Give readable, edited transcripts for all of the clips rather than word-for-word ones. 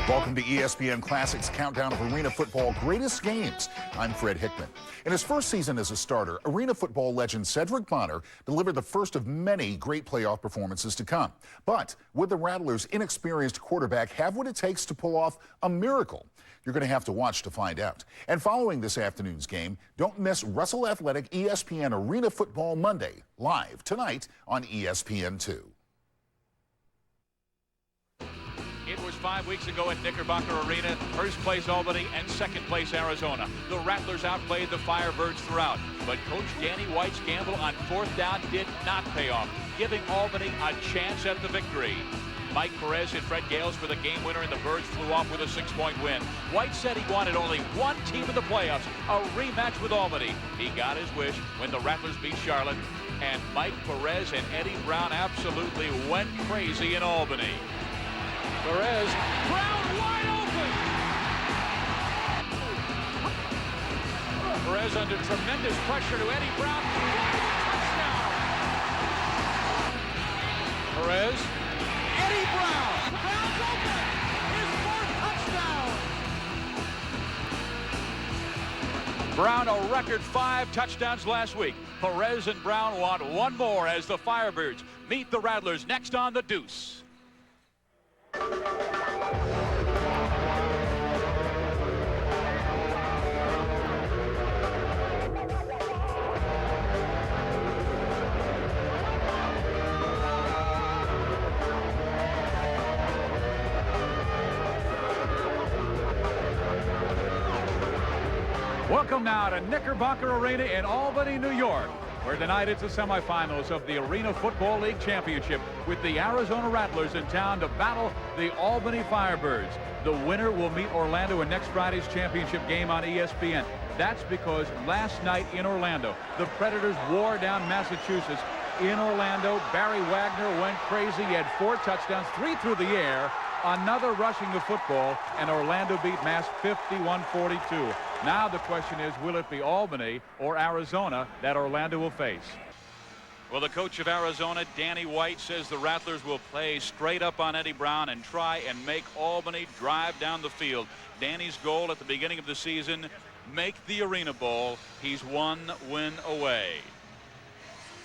Welcome to ESPN Classics Countdown of Arena Football Greatest Games. I'm Fred Hickman. In his first season as a starter, Arena Football legend Cedric Bonner delivered the first of many great playoff performances to come. But would the Rattlers' inexperienced quarterback have what it takes to pull off a miracle? You're going to have to watch to find out. And following this afternoon's game, don't miss Russell Athletic ESPN Arena Football Monday, live tonight on ESPN2. It was 5 weeks ago at Knickerbocker Arena. First place Albany and second place Arizona. The Rattlers outplayed the Firebirds throughout. But Coach Danny White's gamble on fourth down did not pay off, giving Albany a chance at the victory. Mike Perez hit Fred Gales for the game winner, and the Birds flew off with a 6-point win. White said he wanted only one team in the playoffs, a rematch with Albany. He got his wish when the Rattlers beat Charlotte, and Mike Perez and Eddie Brown absolutely went crazy in Albany. Perez, Brown wide open! Perez under tremendous pressure to Eddie Brown. Touchdown! Perez, Eddie Brown! Brown's open! His fourth touchdown! Brown a record 5 touchdowns last week. Perez and Brown want one more as the Firebirds meet the Rattlers next on the Deuce. Welcome now to Knickerbocker Arena in Albany, New York, where tonight it's the semifinals of the Arena Football League Championship with the Arizona Rattlers in town to battle the Albany Firebirds. The winner will meet Orlando in next Friday's championship game on ESPN. That's because last night in Orlando, the Predators wore down Massachusetts. In Orlando, Barry Wagner went crazy. He had 4 touchdowns, 3 through the air, another rushing the football, and Orlando beat Mass 51-42. Now the question is, will it be Albany or Arizona that Orlando will face? Well, the coach of Arizona, Danny White, says the Rattlers will play straight up on Eddie Brown and try and make Albany drive down the field. Danny's goal at the beginning of the season, make the Arena Bowl. He's 1 win away.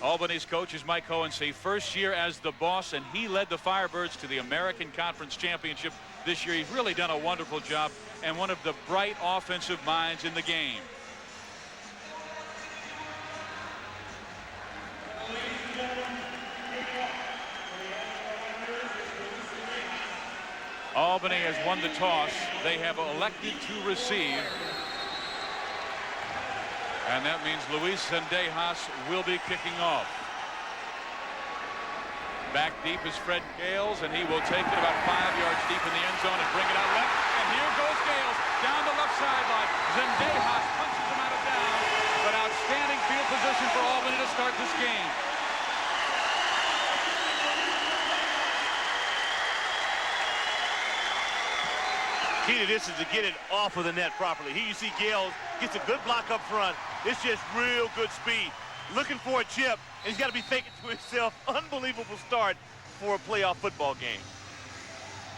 Albany's coach is Mike Hohensee, first year as the boss, and he led the Firebirds to the American Conference Championship this year. He's really done a wonderful job and one of the bright offensive minds in the game. Albany has won the toss. They have elected to receive. And that means Luis Zendejas will be kicking off. Back deep is Fred Gales, and he will take it about 5 yards deep in the end zone and bring it out left. And here goes Gales down the left sideline. Zendejas punches him out of down. But outstanding field position for Albany to start this game. Key to this is to get it off of the net properly. Here you see Gales gets a good block up front. It's just real good speed. Looking for a chip, and he's got to be thinking to himself, unbelievable start for a playoff football game.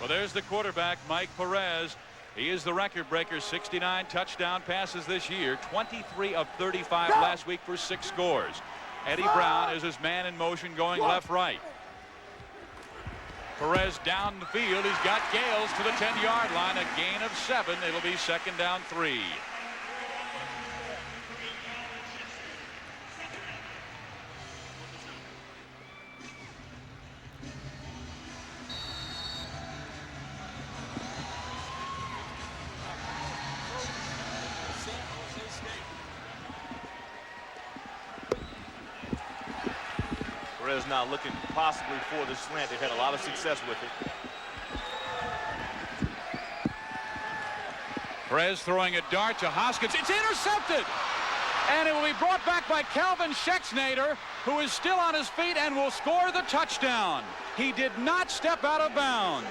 Well, there's the quarterback, Mike Perez. He is the record breaker, 69 touchdown passes this year, 23 of 35 last week for 6 scores. Eddie Brown is his man in motion going left-right. Perez down the field. He's got Gales to the 10-yard line, a gain of 7. It'll be 2nd down 3. Perez now looking possibly for the slant. They've had a lot of success with it. Perez throwing a dart to Hoskins. It's intercepted! And it will be brought back by Calvin Schexnader, who is still on his feet and will score the touchdown. He did not step out of bounds.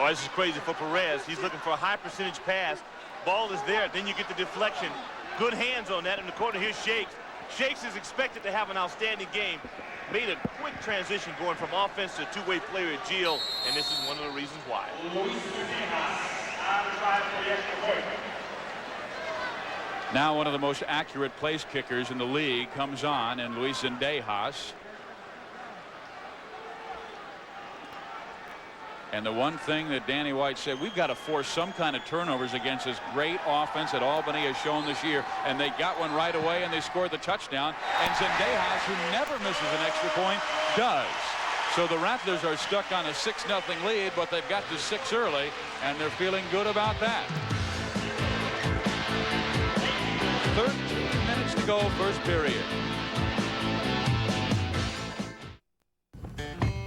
Oh, this is crazy for Perez. He's looking for a high percentage pass. ball is there. Then you get the deflection. Good hands on that in the corner. Here's Shakes. Shakes is expected to have an outstanding game. Made a quick transition going from offense to two-way player at Gio, and this is one of the reasons why. Now one of the most accurate place kickers in the league comes on, and Luis Zendejas. And the one thing that Danny White said, we've got to force some kind of turnovers against this great offense that Albany has shown this year. And they got one right away, and they scored the touchdown. And Zendejas, who never misses an extra point, does. So the Rattlers are stuck on a 6-0 lead, but they've got to 6 early, and they're feeling good about that. 13 minutes to go, first period.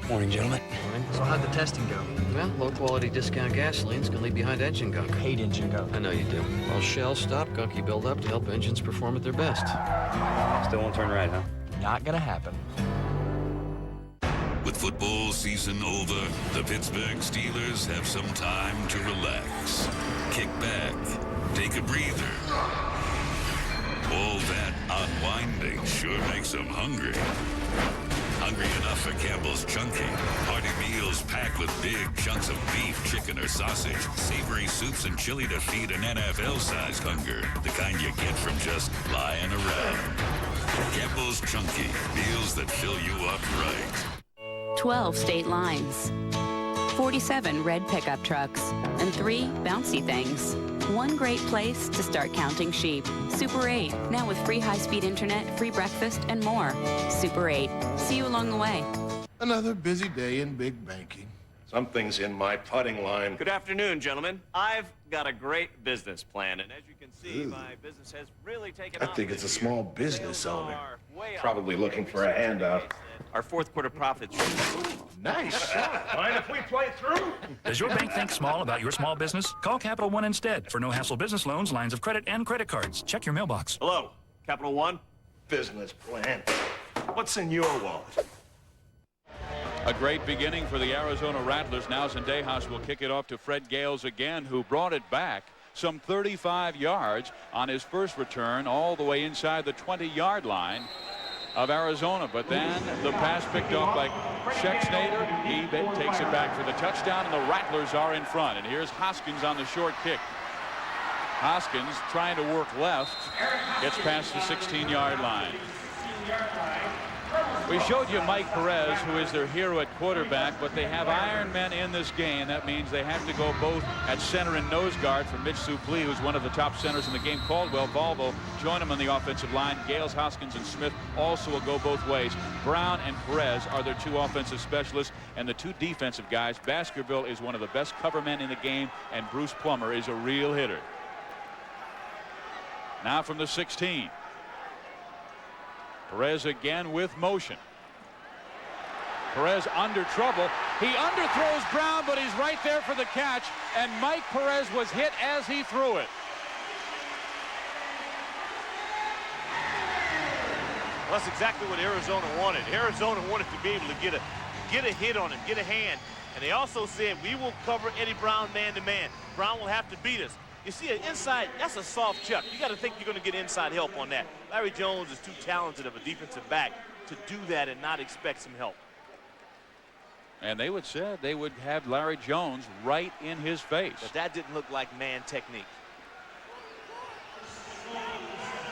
Morning, gentlemen. Morning. So how'd the testing go? Well, low-quality discount gasoline's gonna leave behind engine gunk. Hate engine gunk. I know you do. Well, Shell stopped gunky buildup to help engines perform at their best. Still won't turn right, huh? Not gonna happen. With football season over, the Pittsburgh Steelers have some time to relax. Kick back, take a breather. All that unwinding sure makes them hungry. Hungry enough for Campbell's Chunky. Hearty meals packed with big chunks of beef, chicken, or sausage. Savory soups and chili to feed an NFL-sized hunger. The kind you get from just lying around. Campbell's Chunky. Meals that fill you up right. 12 state lines, 47 red pickup trucks, and 3 bouncy things. One great place to start counting sheep. Super 8, now with free high-speed internet, free breakfast, and more. Super 8. See you along the way. Another busy day in big banking. Something's in my putting line. Good afternoon, gentlemen. I've got a great business plan, and as you can see, my business has really taken off. I think it's a small business owner. Probably looking for a handout. Our fourth quarter profits. Nice shot. Mind if we play through? Does your bank think small about your small business? Call Capital One instead for no-hassle business loans, lines of credit, and credit cards. Check your mailbox. Hello, Capital One. Business plan. What's in your wallet? A great beginning for the Arizona Rattlers. Now Zendejas will kick it off to Fred Gales again, who brought it back some 35 yards on his first return, all the way inside the 20-yard line of Arizona. But then the pass picked off by Schexnayder. He takes it back for the touchdown, and the Rattlers are in front. And here's Hoskins on the short kick. Hoskins trying to work left, gets past the 16-yard line. We showed you Mike Perez, who is their hero at quarterback, but they have iron men in this game. That means they have to go both at center and nose guard for Mitch Suplee, who's one of the top centers in the game. Caldwell, Volvo join him on the offensive line. Gales, Hoskins, and Smith also will go both ways. Brown and Perez are their 2 offensive specialists, and the 2 defensive guys. Baskerville is one of the best cover men in the game, and Bruce Plummer is a real hitter. Now from the 16. Perez again with motion. Perez under trouble. He underthrows Brown, but he's right there for the catch, and Mike Perez was hit as he threw it. Well, that's exactly what Arizona wanted. Arizona wanted to be able to get a hit on him, get a hand, and they also said, we will cover Eddie Brown man-to-man. Brown will have to beat us. You see, an inside, that's a soft chuck. You got to think you're going to get inside help on that. Larry Jones is too talented of a defensive back to do that and not expect some help. And they would have Larry Jones right in his face. But that didn't look like man technique.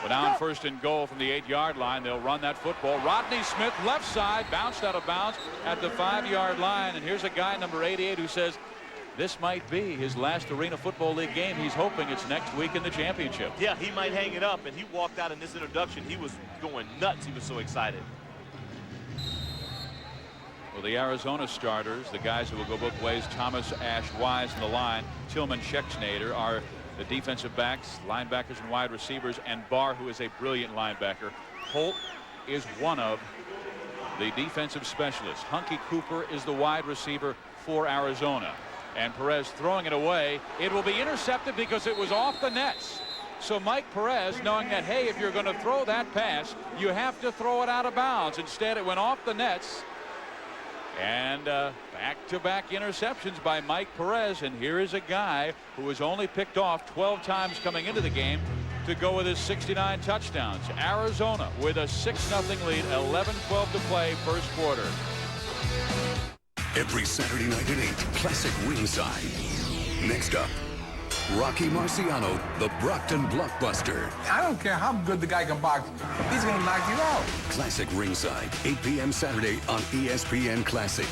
But now on 1st and goal from the 8-yard line, they'll run that football. Rodney Smith, left side, bounced out of bounds at the 5-yard line. And here's a guy, number 88, who says, this might be his last Arena Football League game. He's hoping it's next week in the championship. Yeah, he might hang it up, and he walked out in this introduction. He was going nuts. He was so excited. Well, the Arizona starters, the guys who will go both ways, Thomas, Ash, Wise in the line, Tillman, Schexnayder are the defensive backs, linebackers, and wide receivers, and Barr, who is a brilliant linebacker. Holt is one of the defensive specialists. Hunky Cooper is the wide receiver for Arizona. And Perez throwing it away. It will be intercepted because it was off the nets. So Mike Perez, knowing that, hey, if you're going to throw that pass, you have to throw it out of bounds. Instead, it went off the nets. And back-to-back interceptions by Mike Perez. And here is a guy who was only picked off 12 times coming into the game to go with his 69 touchdowns. Arizona with a 6-0 lead, 11-12 to play, first quarter. Every Saturday night at 8, Classic Ringside. Next up, Rocky Marciano, the Brockton Blockbuster. I don't care how good the guy can box. He's going to knock you out. Classic Ringside, 8 p.m. Saturday on ESPN Classic.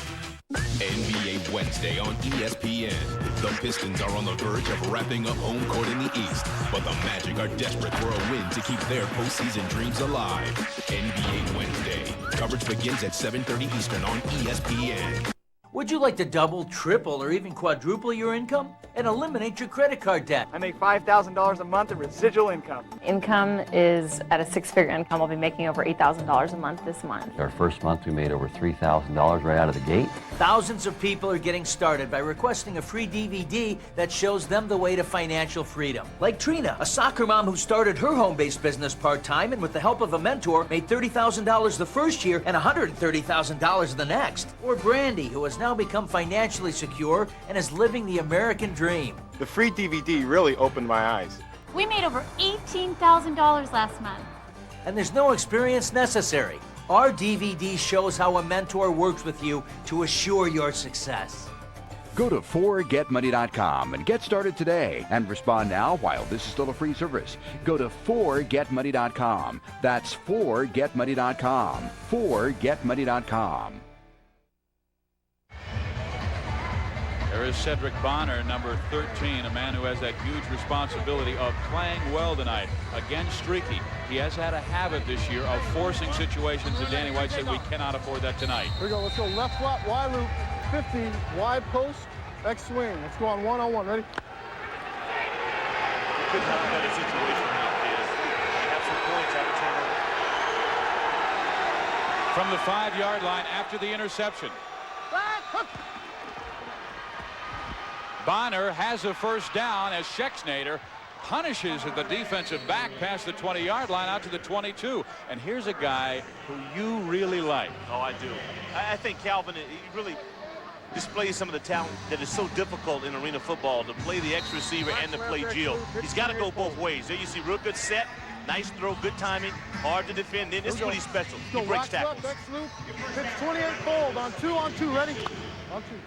NBA Wednesday on ESPN. The Pistons are on the verge of wrapping up home court in the East, but the Magic are desperate for a win to keep their postseason dreams alive. NBA Wednesday. Coverage begins at 7:30 Eastern on ESPN. Would you like to double, triple, or even quadruple your income and eliminate your credit card debt? I make $5,000 a month in residual income. Income is at a 6-figure income. I'll be making over $8,000 a month this month. Our first month we made over $3,000 right out of the gate. Thousands of people are getting started by requesting a free DVD that shows them the way to financial freedom. Like Trina, a soccer mom who started her home-based business part-time and with the help of a mentor made $30,000 the first year and $130,000 the next. Or Brandy, who has now become financially secure and is living the American dream. The free DVD really opened my eyes. We made over $18,000 last month. And there's no experience necessary. Our DVD shows how a mentor works with you to assure your success. Go to 4getmoney.com and get started today and respond now while this is still a free service. Go to 4getmoney.com. That's 4getmoney.com. 4getmoney.com. There is Cedric Bonner, number 13, a man who has that huge responsibility of playing well tonight. Again, streaky. He has had a habit this year of forcing situations, and Danny White said we cannot afford that tonight. Here we go. Let's go left flat, wide loop, 50, wide post, X swing. Let's go on one-on-one. Ready? You couldn't have a better situation now, kids. They have some points out of turnover. From the 5-yard line after the interception. Bonner has a first down as Schexnayder punishes the defensive back past the 20-yard line out to the 22. And here's a guy who you really like. Oh, I do. I think Calvin, he really displays some of the talent that is so difficult in arena football, to play the X receiver and to play Jill. He's got to go both ways. There you see real good set, nice throw, good timing, hard to defend. Then this is what he's special. He breaks tackles. X loop, hits 28 fold on two, ready? On two.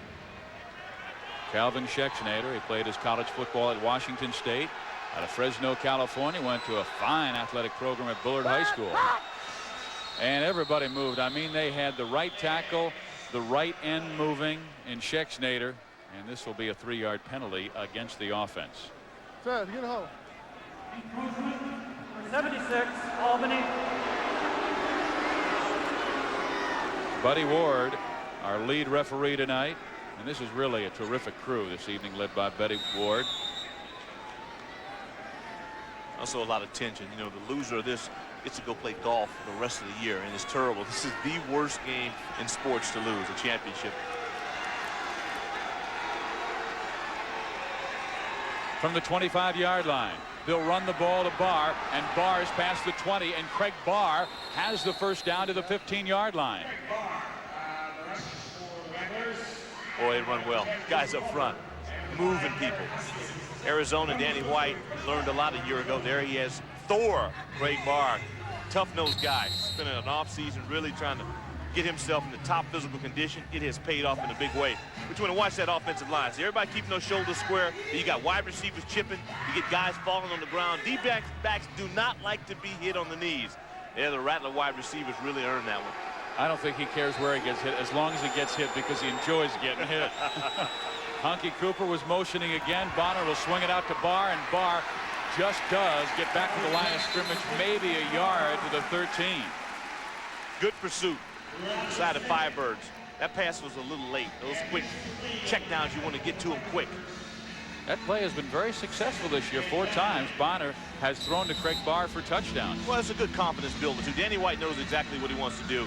Calvin Schexnayder, he played his college football at Washington State. Out of Fresno, California, went to a fine athletic program at Bullard High School. And everybody moved. I mean, they had the right tackle, the right end moving in Schexnayder, and this will be a 3-yard penalty against the offense. Fred, get a hold. 76, Albany. Buddy Ward, our lead referee tonight. And this is really a terrific crew this evening, led by Betty Ward. Also a lot of tension. You know, the loser of this gets to go play golf for the rest of the year, and it's terrible. This is the worst game in sports to lose, a championship. From the 25-yard line, they'll run the ball to Barr, and Barr's past the 20, and Craig Barr has the first down to the 15-yard line. Boy, they run well. Guys up front, moving people. Arizona, Danny White learned a lot a year ago. There he has Thor, Craig Barr, tough-nosed guy. Spending an off-season really trying to get himself in the top physical condition. It has paid off in a big way. But you want to watch that offensive line. See, everybody keeping those shoulders square. You got wide receivers chipping. You get guys falling on the ground. D-backs do not like to be hit on the knees. Yeah, the Rattler wide receivers really earned that one. I don't think he cares where he gets hit, as long as he gets hit, because he enjoys getting hit. Honky Cooper was motioning again. Bonner will swing it out to Barr, and Barr just does get back to the line of scrimmage, maybe a yard to the 13. Good pursuit side of Firebirds. That pass was a little late. Those quick check downs, you want to get to them quick. That play has been very successful this year. 4 times Bonner has thrown to Craig Barr for touchdowns. Well, it's a good confidence builder, too. Danny White knows exactly what he wants to do.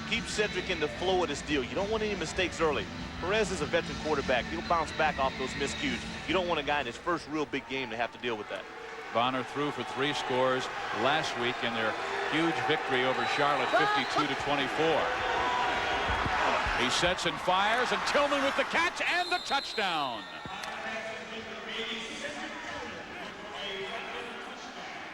Keep Cedric in the flow of this deal. You don't want any mistakes early. Perez is a veteran quarterback. He'll bounce back off those miscues. You don't want a guy in his first real big game to have to deal with that. Bonner threw for 3 scores last week in their huge victory over Charlotte, 52-24. He sets and fires, and Tillman with the catch and the touchdown.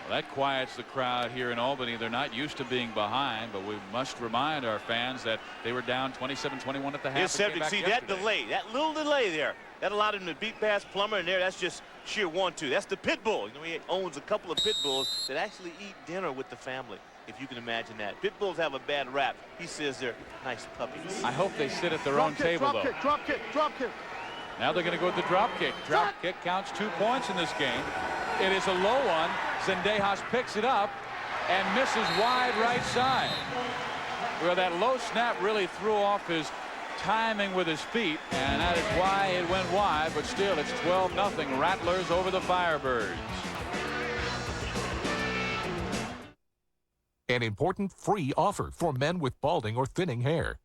Well, that quiets the crowd here in Albany. They're not used to being behind, but we must remind our fans that they were down 27-21 at the half. See that delay, that little delay there, that allowed him to beat past Plummer, and there, that's just sheer 1-2. That's the pit bull. You know, he owns a couple of pit bulls that actually eat dinner with the family, if you can imagine that. Pit bulls have a bad rap. He says they're nice puppies. I hope they sit at their own table, though. Drop kick. Now they're going to go with the drop kick. Drop kick counts 2 points in this game. It is a low one. Zendejas picks it up and misses wide right side. Well, that low snap really threw off his timing with his feet, and that is why it went wide, but still it's 12-0 Rattlers over the Firebirds. An important free offer for men with balding or thinning hair.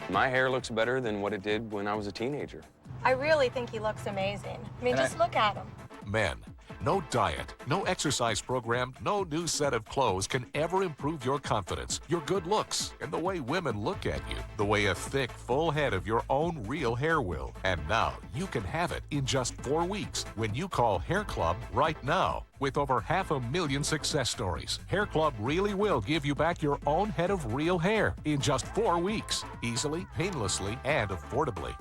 My hair looks better than what it did when I was a teenager. I really think he looks amazing. I mean, just look at him. Men, no diet, no exercise program, no new set of clothes can ever improve your confidence, your good looks, and the way women look at you, the way a thick, full head of your own real hair will. And now you can have it in just 4 weeks when you call Hair Club right now. With over 500,000 success stories, Hair Club really will give you back your own head of real hair in just 4 weeks, easily, painlessly, and affordably.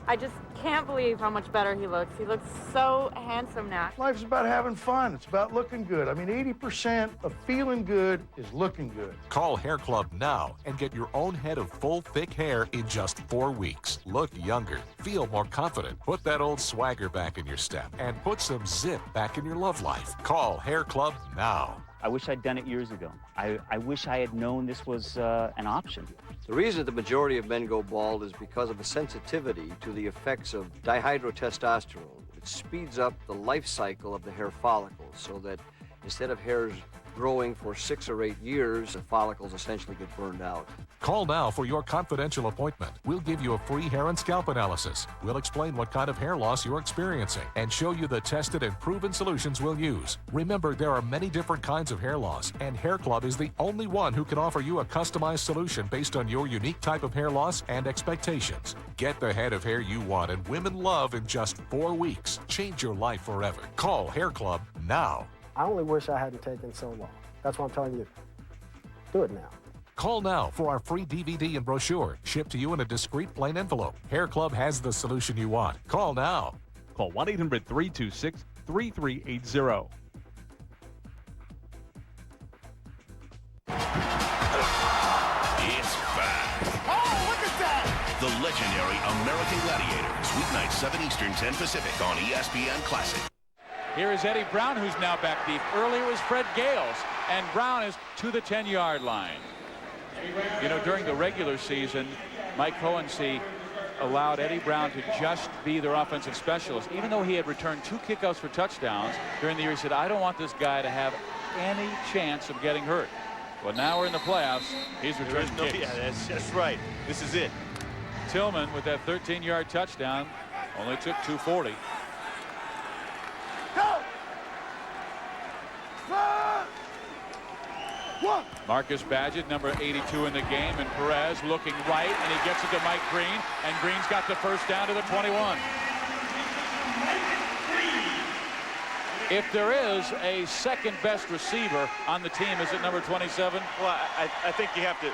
I just can't believe how much better he looks. He looks so handsome now. Life's about having fun. It's about looking good. I mean, 80% of feeling good is looking good. Call Hair Club now and get your own head of full, thick hair in just 4 weeks. Look younger, feel more confident, put that old swagger back in your step, and put some zip back in your love life. Call Hair Club now. I wish I'd done it years ago. I wish I had known this was an option. The reason the majority of men go bald is because of a sensitivity to the effects of dihydrotestosterone. It speeds up the life cycle of the hair follicles so that instead of hairs growing for 6 or 8 years, the follicles essentially get burned out. Call now for your confidential appointment. We'll give you a free hair and scalp analysis. We'll explain what kind of hair loss you're experiencing and show you the tested and proven solutions we'll use. Remember, there are many different kinds of hair loss, and Hair Club is the only one who can offer you a customized solution based on your unique type of hair loss and expectations. Get the head of hair you want and women love in just 4 weeks. Change your life forever. Call Hair Club now. I only wish I hadn't taken so long. That's why I'm telling you, do it now. Call now for our free DVD and brochure, shipped to you in a discreet plain envelope. Hair Club has the solution you want. Call now. Call 1-800-326-3380. It's back. Oh, look at that! The legendary American Gladiators, weeknight 7 Eastern, 10 Pacific on ESPN Classic. Here is Eddie Brown, who's now back deep. Earlier was Fred Gales, and Brown is to the 10-yard line. You know, during the regular season, Mike Hohensee allowed Eddie Brown to just be their offensive specialist. Even though he had returned 2 kickoffs for touchdowns during the year, he said, I don't want this guy to have any chance of getting hurt. Well, now we're in the playoffs. He's returning kicks. Yeah, that's just right. This is it. Tillman with that 13-yard touchdown only took 240. Marcus Badgett, number 82 in the game, and Perez looking right, and he gets it to Mike Green, and Green's got the first down to the 21. If there is a second best receiver on the team, is it number 27? Well, I think you have to.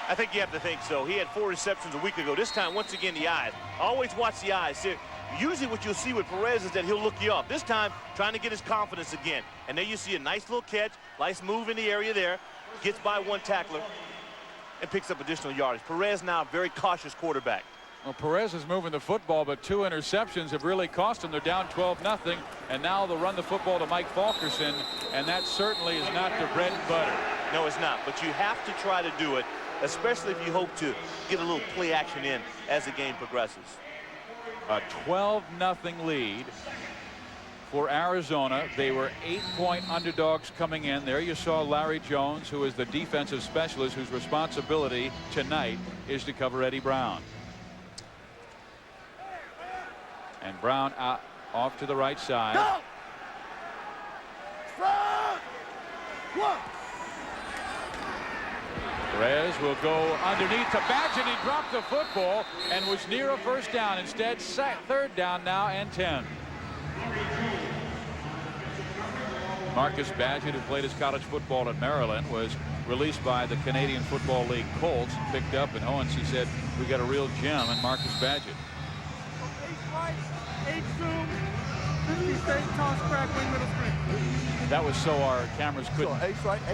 I think you have to think so. He had 4 receptions a week ago. This time, once again, the eyes. Always watch the eyes. See, usually what you'll see with Perez is that he'll look you up. This time, trying to get his confidence again. And there you see a nice little catch, nice move in the area there. Gets by 1 tackler and picks up additional yardage. Perez now a very cautious quarterback. Well, Perez is moving the football, but 2 interceptions have really cost them. They're down 12-0, and now they'll run the football to Mike Fulkerson, and that certainly is not their bread and butter. No, it's not, but you have to try to do it, especially if you hope to get a little play action in as the game progresses. A 12-0 lead for Arizona. They were 8-point underdogs coming in. There you saw Larry Jones, who is the defensive specialist whose responsibility tonight is to cover Eddie Brown. And Brown out off to the right side. Go! Front! 1! Perez will go underneath to Badgett. He dropped the football and was near a first down. Instead, third down now and 10. Marcus Badgett, who played his college football at Maryland, was released by the Canadian Football League Colts, picked up, and Owens, he said, we got a real gem in Marcus Badgett. 8 zoom, 50 fake, toss, crack, wing, middle screen. That was so our cameras couldn't,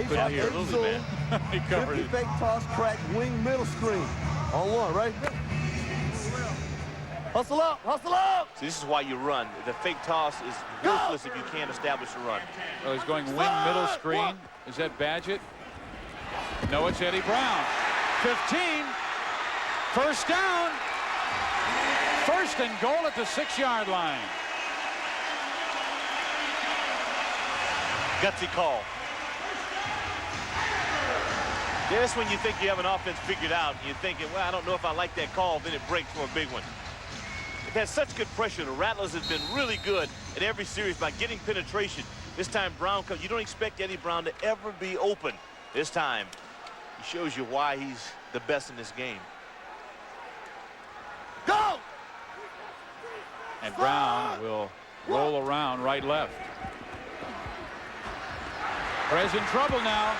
couldn't hear. Zoom, Man. He covered 50 it. fake, toss, crack, wing, middle screen. On one, right? Hustle up, hustle up! So this is why you run. The fake toss is worthless if you can't establish a run. Well, he's going wing middle screen. Is that Badgett? No, it's Eddie Brown. 15. First down. First and goal at the 6-yard line. Gutsy call. That's when you think you have an offense figured out. And you're thinking, well, I don't know if I like that call. Then it breaks for a big one. They've had such good pressure. The Rattlers have been really good at every series by getting penetration. This time Brown comes. You don't expect Eddie Brown to ever be open. This time he shows you why he's the best in this game. Go! And Brown will roll around right left. Perez in trouble now.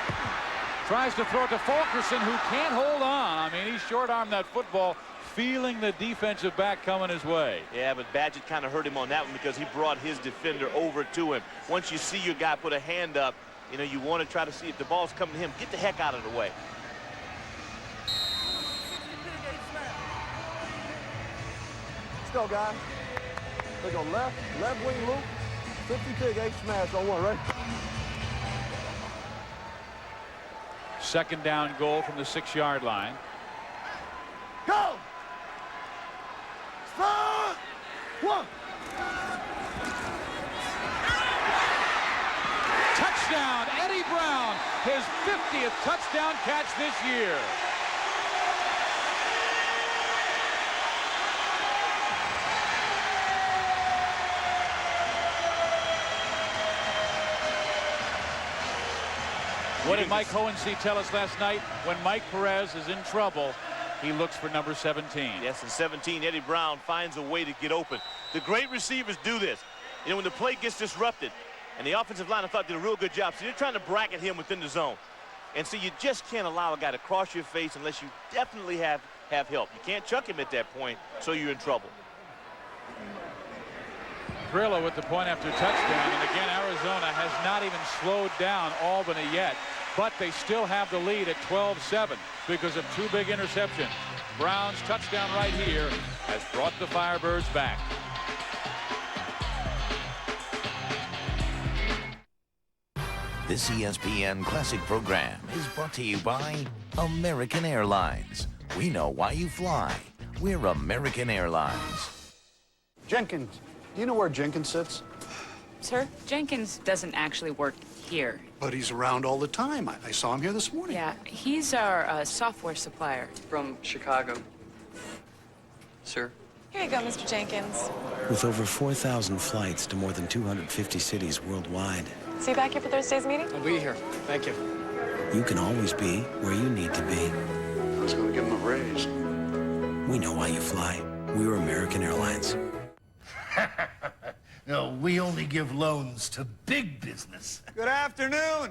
Tries to throw it to Fulkerson, who can't hold on. I mean, he short-armed that football, feeling the defensive back coming his way. Yeah, but Badgett kind of hurt him on that one because he brought his defender over to him. Once you see your guy put a hand up, you know, you want to try to see if the ball's coming to him. Get the heck out of the way. Let's go, guys. They go left wing loop, 50 pig, 8 smash on one, right? Second down goal from the 6-yard line. Go! Start! One! Touchdown, Eddie Brown, his 50th touchdown catch this year. What did Mike Hohensee tell us last night? When Mike Perez is in trouble, he looks for number 17. Yes, and 17, Eddie Brown finds a way to get open. The great receivers do this. You know, when the play gets disrupted, and the offensive line, I thought, did a real good job. So you're trying to bracket him within the zone. And so you just can't allow a guy to cross your face unless you definitely have help. You can't chuck him at that point, so you're in trouble. Grillo with the point after touchdown. And again, Arizona has not even slowed down Albany yet. But they still have the lead at 12-7 because of 2 big interceptions. Brown's touchdown right here has brought the Firebirds back. This ESPN Classic program is brought to you by American Airlines. We know why you fly. We're American Airlines. Jenkins, do you know where Jenkins sits? Sir, Jenkins doesn't actually work here. But he's around all the time. I saw him here this morning. Yeah, he's our software supplier. From Chicago. Sir? Here you go, Mr. Jenkins. With over 4,000 flights to more than 250 cities worldwide. See you back here for Thursday's meeting? I'll be here. Thank you. You can always be where you need to be. I was going to give him a raise. We know why you fly. We're American Airlines. No, we only give loans to big business. Good afternoon.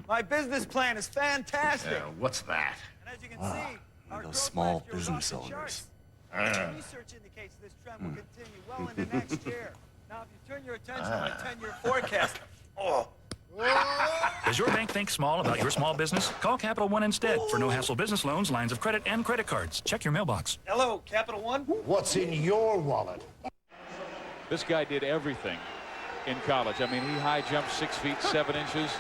My business plan is fantastic. What's that? And as you can see, our Those small business owners. research indicates this trend will continue well into next year. Now, if you turn your attention to my 10-year forecast. Does your bank think small about your small business? Call Capital One instead for no-hassle business loans, lines of credit, and credit cards. Check your mailbox. Hello, Capital One. What's in your wallet? This guy did everything in college. I mean, he high jumped 6 feet 7 inches.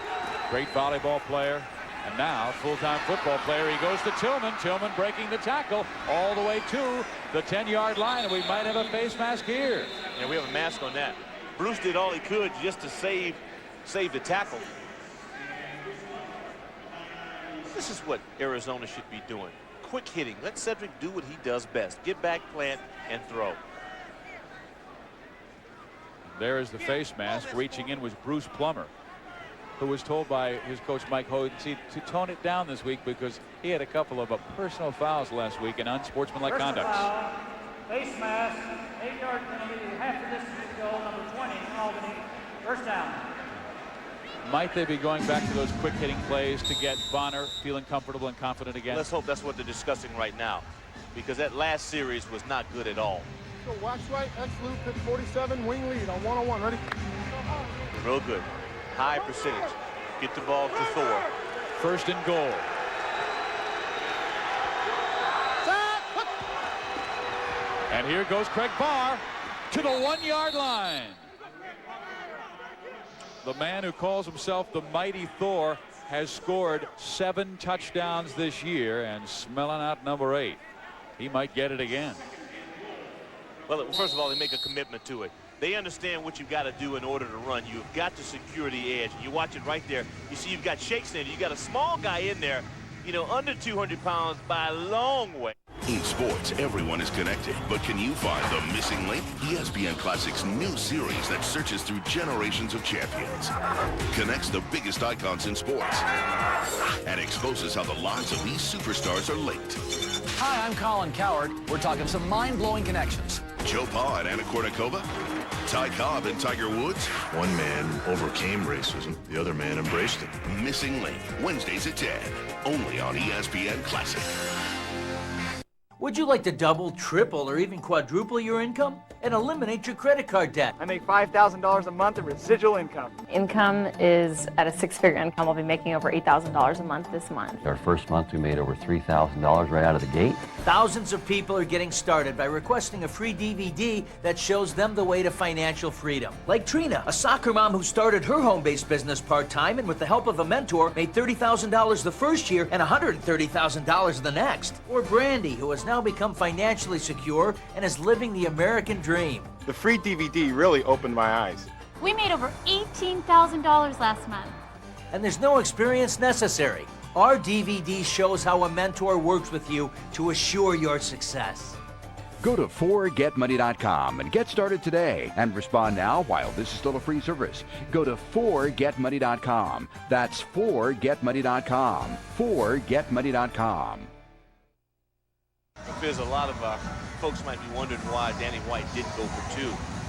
Great volleyball player. And now, full-time football player. He goes to Tillman. Tillman breaking the tackle all the way to the 10-yard line. And we might have a face mask here. Yeah, we have a mask on that. Bruce did all he could just to save the tackle. This is what Arizona should be doing. Quick hitting. Let Cedric do what he does best. Get back, plant, and throw. There is the face mask. Reaching in was Bruce Plummer. who was told by his coach Mike Hoden to tone it down this week because he had a couple of personal fouls last week and unsportsmanlike conduct. Foul, face mask, 8-yard penalty, half the distance to go, number 20, Albany, first down. Might they be going back to those quick hitting plays to get Bonner feeling comfortable and confident again? Let's hope that's what they're discussing right now, because that last series was not good at all. So wax right, X loop, hit 47, wing lead on one-on-one. Ready? Real good. High percentage. Get the ball to Thor. First and goal. And here goes Craig Barr to the 1-yard line. The man who calls himself the mighty Thor has scored 7 touchdowns this year and smelling out number 8. He might get it again. Well, first of all, they make a commitment to it. They understand what you've got to do in order to run. You've got to secure the edge. You watch it right there. You see you've got Shakes in it. You've got a small guy in there, you know, under 200 pounds by a long way. In sports, everyone is connected, but can you find the missing link? ESPN Classic's new series that searches through generations of champions, connects the biggest icons in sports, and exposes how the lives of these superstars are linked. Hi, I'm Colin Coward. We're talking some mind-blowing connections. Joe Pa and Anna Kournikova, Ty Cobb and Tiger Woods. One man overcame racism, the other man embraced it. Missing Link, Wednesdays at 10, only on ESPN Classic. Would you like to double, triple, or even quadruple your income and eliminate your credit card debt? I make $5,000 a month in residual income. Income is at a 6-figure income. We'll be making over $8,000 a month this month. Our first month, we made over $3,000 right out of the gate. Thousands of people are getting started by requesting a free DVD that shows them the way to financial freedom. Like Trina, a soccer mom who started her home-based business part-time and with the help of a mentor made $30,000 the first year and $130,000 the next. Or Brandy, who has now become financially secure and is living the American dream. The free DVD really opened my eyes. We made over $18,000 last month. And there's no experience necessary. Our DVD shows how a mentor works with you to assure your success. Go to 4getmoney.com and get started today and respond now while this is still a free service. Go to 4getmoney.com. That's 4getmoney.com. 4getmoney.com. There's a lot of folks might be wondering why Danny White didn't go for 2.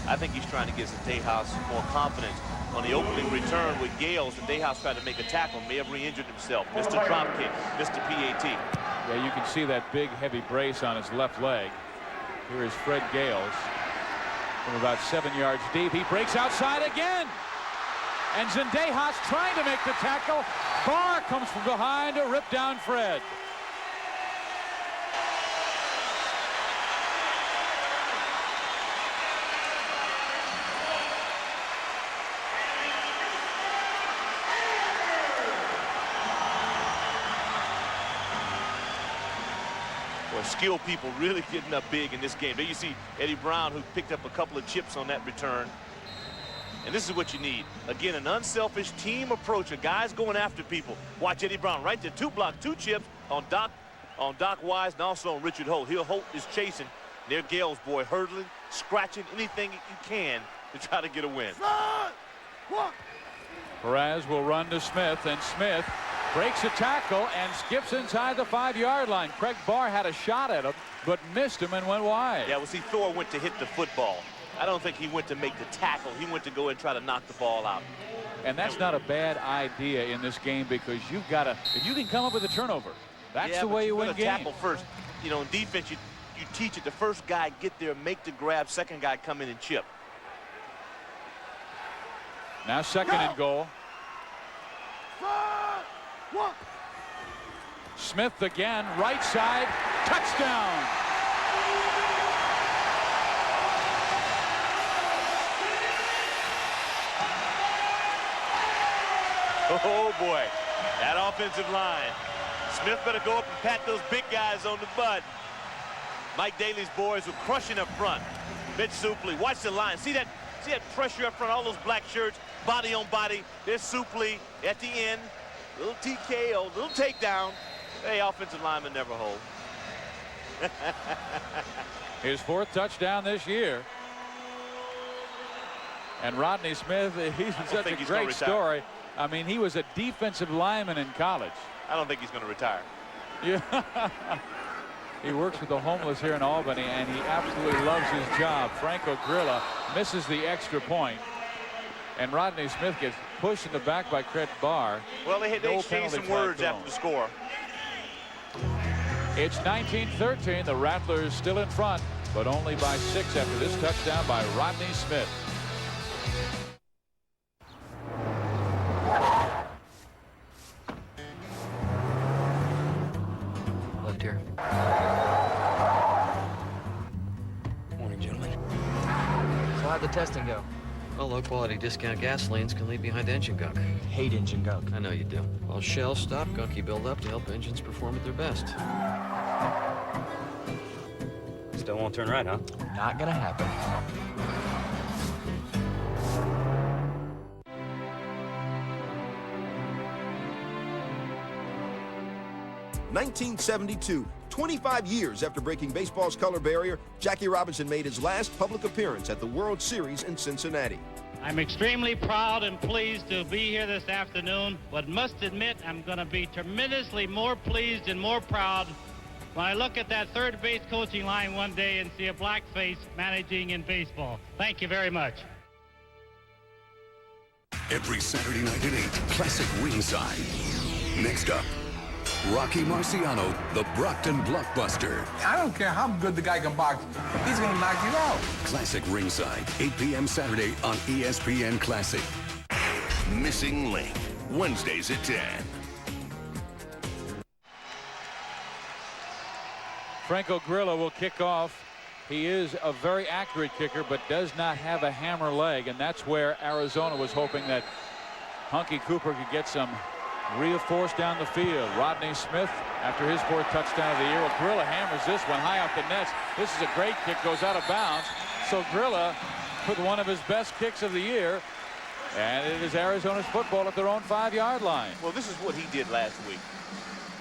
I think he's trying to get Zendejas more confidence. On the opening return with Gales, Zendejas tried to make a tackle, may have re-injured himself. Missed a drop kick, missed a PAT. Yeah, you can see that big heavy brace on his left leg. Here is Fred Gales from about 7 yards deep. He breaks outside again. And Zendejas trying to make the tackle. Barr comes from behind to rip down Fred. Skilled people really getting up big in this game. There you see Eddie Brown, who picked up a couple of chips on that return. And this is what you need. Again, an unselfish team approach. A guy's going after people. Watch Eddie Brown right there. 2 blocks, 2 chips on Doc Wise and also on Richard Holt. Holt is chasing. Their Gales boy hurdling, scratching anything you can to try to get a win. Perez will run to Smith, and Smith breaks a tackle and skips inside the 5-yard line. Craig Barr had a shot at him, but missed him and went wide. Yeah, well, see, Thor went to hit the football. I don't think he went to make the tackle. He went to go and try to knock the ball out. And that's not a bad idea in this game, because you've got to, if you can come up with a turnover, that's the way you win games. Tackle first. You know, in defense, you teach it. The first guy get there, make the grab. Second guy come in and chip. Now second and goal. Smith again, right side, touchdown. Oh boy, that offensive line. Smith better go up and pat those big guys on the butt. Mike Daly's boys were crushing up front. Mitch Supley, watch the line. See that pressure up front, all those black shirts, body on body. There's Supley at the end. Little TKO, little takedown. Hey, offensive lineman never hold. His 4th touchdown this year. And Rodney Smith, he's such a great story. I mean, he was a defensive lineman in college. I don't think he's going to retire. Yeah. He works with the homeless here in Albany, and he absolutely loves his job. Franco Grilla misses the extra point, and Rodney Smith gets pushed in the back by Cret Barr. Well, they exchanged some words after the score. It's 19-13. The Rattlers still in front, but only by 6 after this touchdown by Rodney Smith. Left here. Morning, gentlemen. So how'd the testing go? Well, low-quality discount gasolines can leave behind engine gunk. Hate engine gunk. I know you do. While shells stop gunky buildup to help engines perform at their best. Still won't turn right, huh? Not gonna happen. (1972). 25 years after breaking baseball's color barrier, Jackie Robinson made his last public appearance at the World Series in Cincinnati. I'm extremely proud and pleased to be here this afternoon, but must admit I'm going to be tremendously more pleased and more proud when I look at that third base coaching line one day and see a black face managing in baseball. Thank you very much. Every Saturday night at 8, Classic Ringside. Next up, Rocky Marciano, the Brockton Blockbuster. I don't care how good the guy can box. He's going to knock you out. Classic Ringside, 8 p.m. Saturday on ESPN Classic. Missing Link, Wednesdays at 10. Franco Grilla will kick off. He is a very accurate kicker, but does not have a hammer leg, and that's where Arizona was hoping that Hunky Cooper could get some real force down the field. Rodney Smith, after his 4th touchdown of the year, well, Grilla hammers this one high off the nets. This is a great kick, goes out of bounds. So Grilla put one of his best kicks of the year, and it is Arizona's football at their own 5-yard line. Well, this is what he did last week.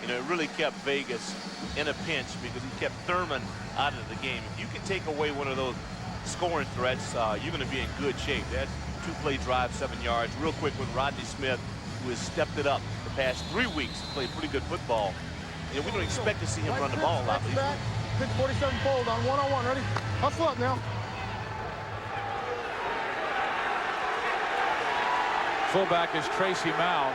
You know, it really kept Vegas in a pinch because he kept Thurman out of the game. If you can take away one of those scoring threats, you're going to be in good shape. That 2-play drive, 7 yards. Real quick with Rodney Smith, who has stepped it up the past 3 weeks, played pretty good football. You know, we don't expect to see him run the ball a lot. Pick 47 fold on one-on-one. Ready? Hustle up now. Fullback is Tracy Mao.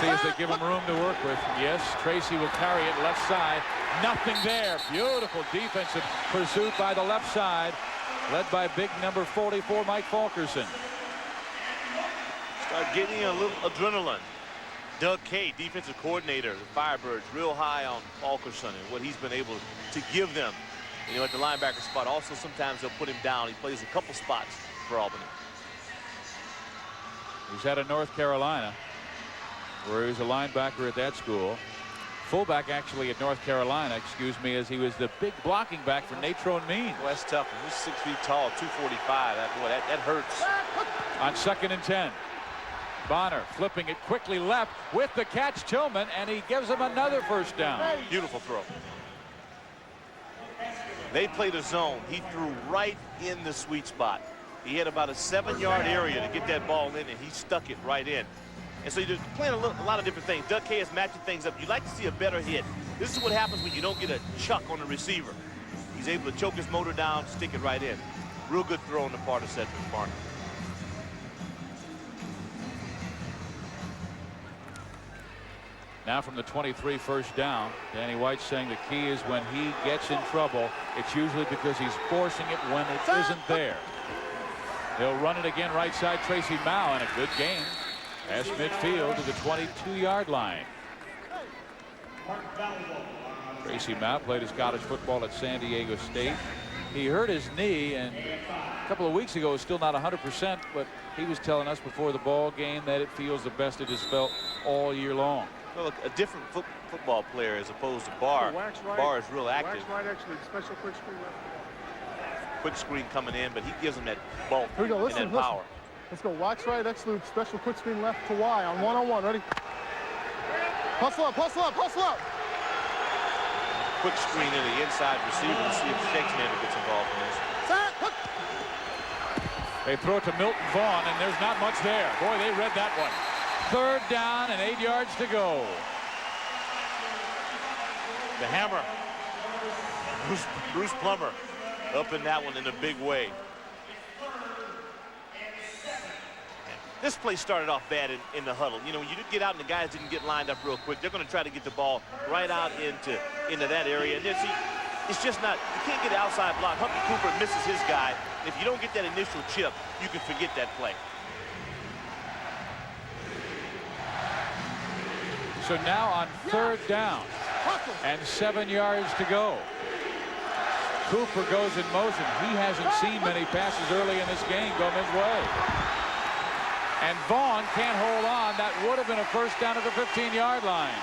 See if they give him room to work with. Yes, Tracy will carry it left side. Nothing there. Beautiful defensive pursuit by the left side, led by big number 44, Mike Fulkerson. Start getting a little adrenaline. Doug Kay, defensive coordinator, the Firebirds, real high on Fulkerson and what he's been able to give them. You know, at the linebacker spot. Also, sometimes they'll put him down. He plays a couple spots for Albany. He's out of North Carolina, where he was a linebacker at that school. Fullback actually at North Carolina, excuse me, as he was the big blocking back for Natrone Means. Well, that's tough. He's 6 feet tall, 245. That hurts. On 2nd and 10. Bonner flipping it quickly left with the catch, Tillman, and he gives him another first down. Beautiful throw. They played a zone. He threw right in the sweet spot. He had about a 7-yard area to get that ball in, and he stuck it right in. And so you're playing a lot of different things. Doug Kay is matching things up. You like to see a better hit. This is what happens when you don't get a chuck on the receiver. He's able to choke his motor down, stick it right in. Real good throw on the part of Cedric Martin. Now from the 23, first down. Danny White saying the key is when he gets in trouble, it's usually because he's forcing it when it isn't there. He'll run it again right side, Tracy Mao, and a good game. Past midfield to the 22-yard line. Tracy Mao played his college football at San Diego State. He hurt his knee, and a couple of weeks ago was still not 100%, but he was telling us before the ball game that it feels the best it has felt all year long. Well, a different football player as opposed to Barr. Barr is real active. Wax right, actually, special quick screen left. Quick screen coming in, but he gives him that bulk Here we go. Listen, and that power. Let's go. Wax right, X loop, special quick screen left to Y on one-on-one. Ready? Hustle up, hustle up, hustle up. Quick screen in the inside receiver to see if Shakespeare gets involved in this. They throw it to Milton Vaughn, and there's not much there. Boy, they read that one. 3rd down and 8 yards to go. The hammer. Bruce Plummer up in that one in a big way. This play started off bad in the huddle. You know, when you get out and the guys didn't get lined up real quick, they're going to try to get the ball right out into that area. And then, see, it's just not, you can't get an outside block. Humphrey Cooper misses his guy. If you don't get that initial chip, you can forget that play. So now on 3rd down and 7 yards to go. Cooper goes in motion. He hasn't seen many passes early in this game go his way. And Vaughn can't hold on. That would have been a 1st down at the 15-yard line.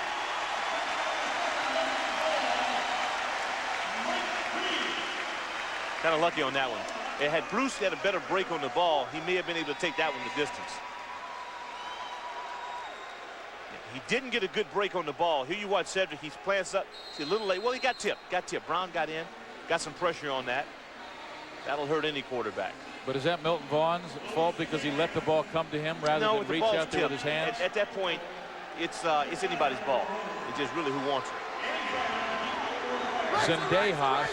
Kind of lucky on that one. Had Bruce had a better break on the ball, he may have been able to take that one the distance. He didn't get a good break on the ball. Here you watch Cedric. He's playing up. See, a little late. Well, he got tipped. Brown got in. Got some pressure on that. That'll hurt any quarterback. But is that Milton Vaughn's fault because he let the ball come to him rather than reach out there with his hands? At that point, it's anybody's ball. It's just really who wants it. Zendejas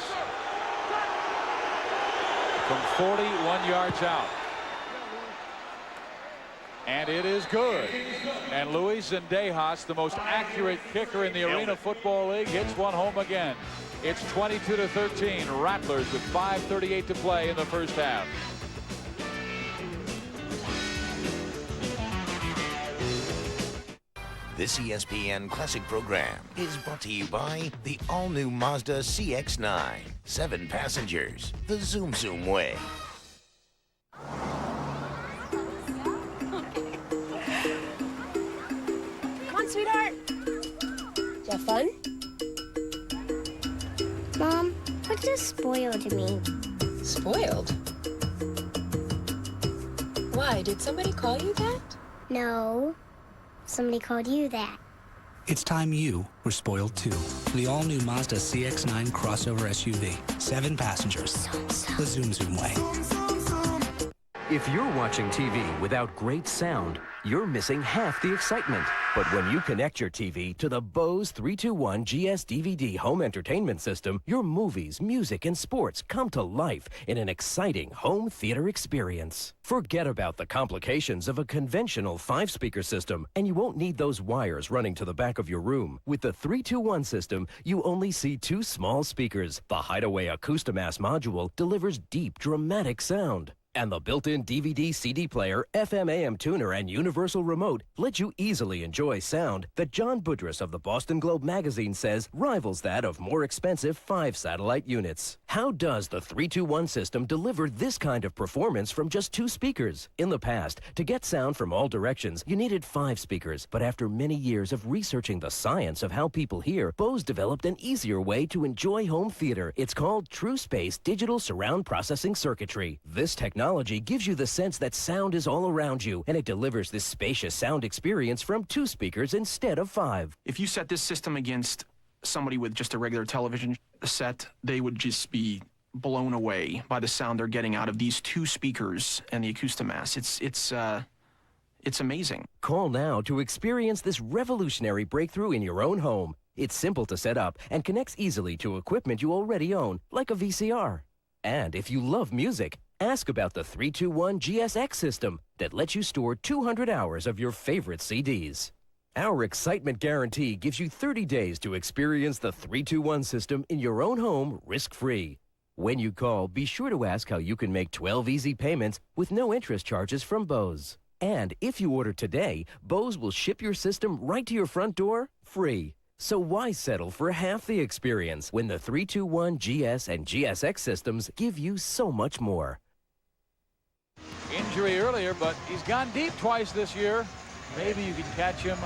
from 41 yards out. And it is good. And Luis Zendejas, the most accurate kicker in the Arena Football League, hits one home again. It's 22-13. Rattlers with 5:38 to play in the 1st half. This ESPN Classic program is brought to you by the all-new Mazda CX-9. 7 passengers, the Zoom Zoom way. Come on, sweetheart. Is that fun? Mom, what does spoiled mean? Spoiled? Why, did somebody call you that? No. Somebody called you that. It's time you were spoiled too. The all-new Mazda CX-9 crossover SUV. 7 passengers. The Zoom Zoom way. If you're watching TV without great sound, you're missing half the excitement. But when you connect your TV to the Bose 321 GS DVD home entertainment system, your movies, music, and sports come to life in an exciting home theater experience. Forget about the complications of a conventional 5-speaker system, and you won't need those wires running to the back of your room. With the 321 system, you only see 2 small speakers. The Hideaway Acoustimass module delivers deep, dramatic sound. And the built-in DVD CD player, FM/AM tuner, and universal remote let you easily enjoy sound that John Budrus of the Boston Globe magazine says rivals that of more expensive 5-satellite units. How does the 321 system deliver this kind of performance from just 2 speakers? In the past, to get sound from all directions, you needed 5 speakers. But after many years of researching the science of how people hear, Bose developed an easier way to enjoy home theater. It's called True Space Digital Surround Processing Circuitry. This technology gives you the sense that sound is all around you, and it delivers this spacious sound experience from 2 speakers instead of 5. If you set this system against somebody with just a regular television set, they would just be blown away by the sound they're getting out of these 2 speakers and the Acoustimass. It's amazing. Call now to experience this revolutionary breakthrough in your own home. It's simple to set up and connects easily to equipment you already own, like a VCR. And if you love music, ask about the 321 GSX system that lets you store 200 hours of your favorite CDs. Our excitement guarantee gives you 30 days to experience the 321 system in your own home risk-free. When you call, be sure to ask how you can make 12 easy payments with no interest charges from Bose. And if you order today, Bose will ship your system right to your front door free. So why settle for half the experience when the 321 GS and GSX systems give you so much more? Injury earlier, but he's gone deep twice this year. Maybe you can catch him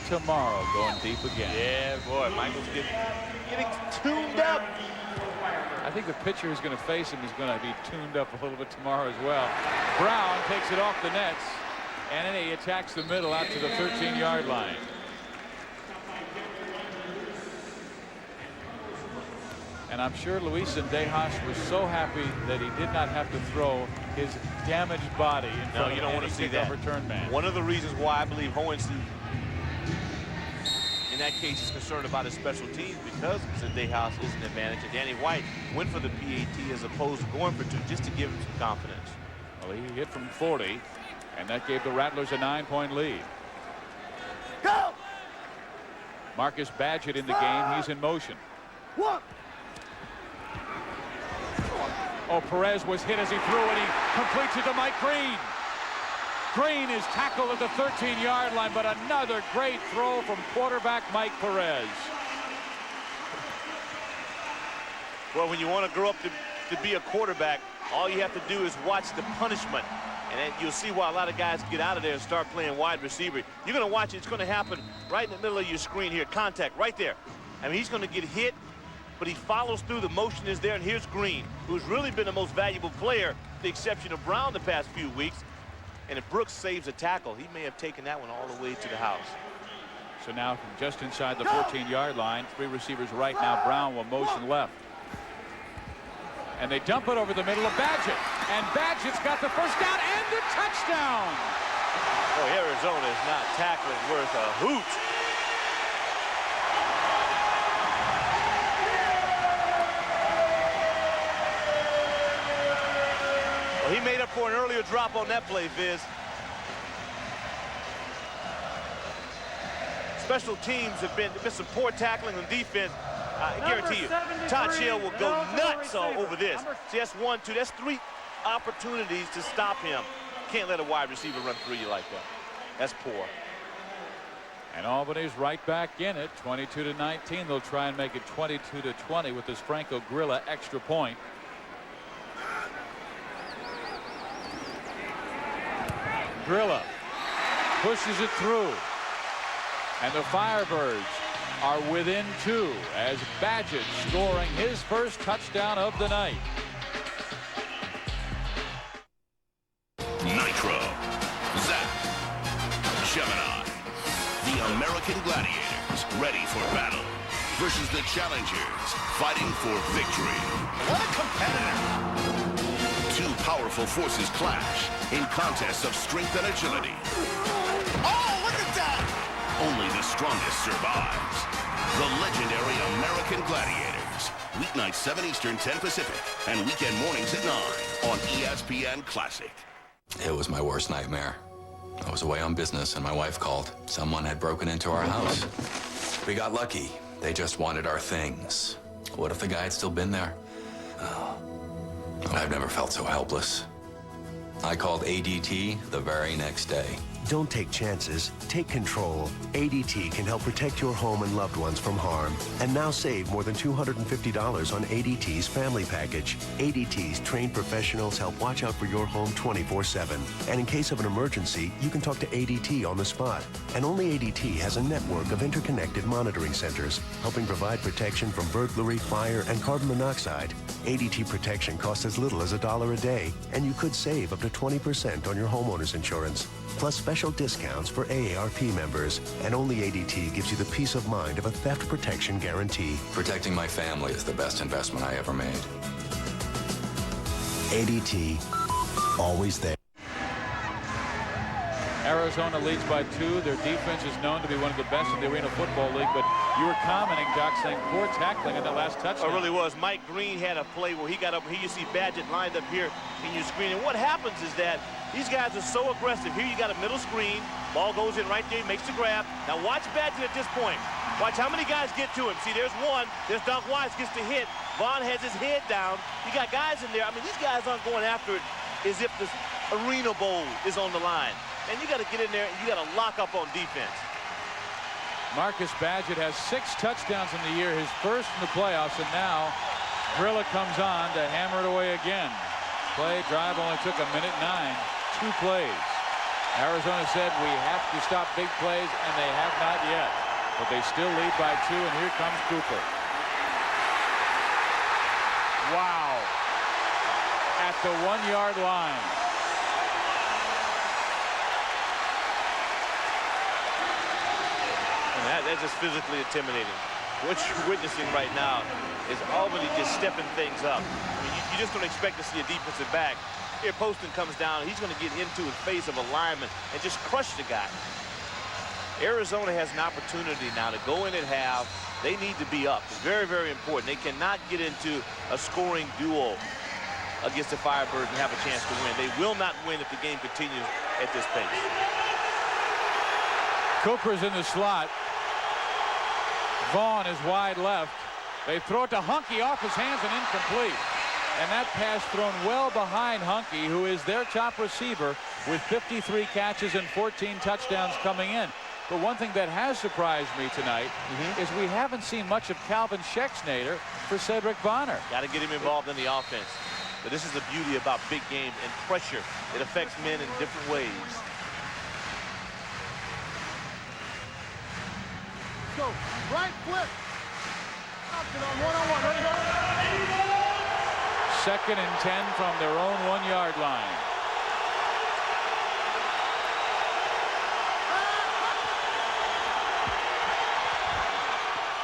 tomorrow going deep again. Yeah, boy, Michael's getting tuned up. I think the pitcher who's going to face him is going to be tuned up a little bit tomorrow as well. Brown takes it off the nets, and then he attacks the middle out to the 13-yard line. And I'm sure Luis Zendejas was so happy that he did not have to throw his damaged body in front you don't want to see that. Return man. One of the reasons why I believe Hohenstein, in that case, is concerned about his special teams because Zendejas is an advantage. And Danny White went for the PAT as opposed to going for 2 just to give him some confidence. Well, he hit from 40, and that gave the Rattlers a 9-point lead. Go! Marcus Badgett in the game. He's in motion. One. Oh, Perez was hit as he threw it. He completes it to Mike Green. Green is tackled at the 13-yard line, but another great throw from quarterback Mike Perez. Well, when you want to grow up to be a quarterback, all you have to do is watch the punishment. And then you'll see why a lot of guys get out of there and start playing wide receiver. You're going to watch it. It's going to happen right in the middle of your screen here. Contact right there. I mean, he's going to get hit, but he follows through. The motion is there. And here's Green, who's really been the most valuable player, with the exception of Brown the past few weeks. And if Brooks saves a tackle, he may have taken that one all the way to the house. So now from just inside the 14-yard line, 3 receivers right now. Brown will motion left. And they dump it over the middle of Badgett. And Badgett's got the first down and the touchdown. Boy, Arizona is not tackling worth a hoot. Well, he made up for an earlier drop on that play, Viz. Special teams have been some poor tackling on defense. I guarantee you, Todd Shell will go nuts over this. See, that's 1, 2, that's 3 opportunities to stop him. Can't let a wide receiver run through you like that. That's poor. And Albany's right back in it, 22-19. They'll try and make it 22-20 with this Franco Grilla extra point. Grilla pushes it through. And the Firebirds are within 2 as Badgett scoring his first touchdown of the night. Nitro, Zap, Gemini, the American Gladiators ready for battle versus the Challengers fighting for victory. What a competitor! 2 powerful forces clash in contests of strength and agility. Oh, look at that! Only the strongest survives. The legendary American Gladiators. Weeknights 7 Eastern, 10 Pacific, and weekend mornings at 9 on ESPN Classic. It was my worst nightmare. I was away on business and my wife called. Someone had broken into our house. We got lucky. They just wanted our things. What if the guy had still been there? Oh, I've never felt so helpless. I called ADT the very next day. Don't take chances, take control. ADT can help protect your home and loved ones from harm. And now save more than $250 on ADT's family package. ADT's trained professionals help watch out for your home 24/7. And in case of an emergency, you can talk to ADT on the spot. And only ADT has a network of interconnected monitoring centers, helping provide protection from burglary, fire, and carbon monoxide. ADT protection costs as little as $1 a day, and you could save up to 20% on your homeowner's insurance. Plus special discounts for AARP members. And only ADT gives you the peace of mind of a theft protection guarantee. Protecting my family is the best investment I ever made. ADT, always there. Arizona leads by 2. Their defense is known to be one of the best in the Arena Football League, but you were commenting, Doc, saying poor tackling in that last touchdown. It really was. Mike Green had a play where he got up here. You see Badgett lined up here in your screen. And what happens is that these guys are so aggressive. Here you got a middle screen. Ball goes in right there. He makes the grab. Now watch Badgett at this point. Watch how many guys get to him. See, there's one. There's Doc Wise gets the hit. Vaughn has his head down. You got guys in there. I mean, these guys aren't going after it as if the Arena Bowl is on the line. And you got to get in there and you got to lock up on defense. Marcus Badgett has 6 touchdowns in the year, his first in the playoffs, and now Grilla comes on to hammer it away again. Play drive only took 1:09, 2 plays. Arizona said we have to stop big plays, and they have not yet. But they still lead by 2, and here comes Cooper. Wow. At the 1-yard line. That's just physically intimidating. What you're witnessing right now is Albany just stepping things up. I mean, you just don't expect to see a defensive back Here, Poston comes down. He's going to get into the face of a lineman and just crush the guy. Arizona has an opportunity now to go in at half. They need to be up. It's very, very important. They cannot get into a scoring duel against the Firebirds and have a chance to win. They will not win if the game continues at this pace. Cooper's in the slot. Vaughn is wide left. They throw it to Hunky, off his hands and incomplete. And that pass thrown well behind Hunky, who is their top receiver with 53 catches and 14 touchdowns coming in. But one thing that has surprised me tonight is we haven't seen much of Calvin Schexnayder for Cedric Bonner. Got to get him involved in the offense. But this is the beauty about big games and pressure. It affects men in different ways. Go. Right flip. Option on one-on-one. Ready, go. 2nd and 10 from their own 1-yard line.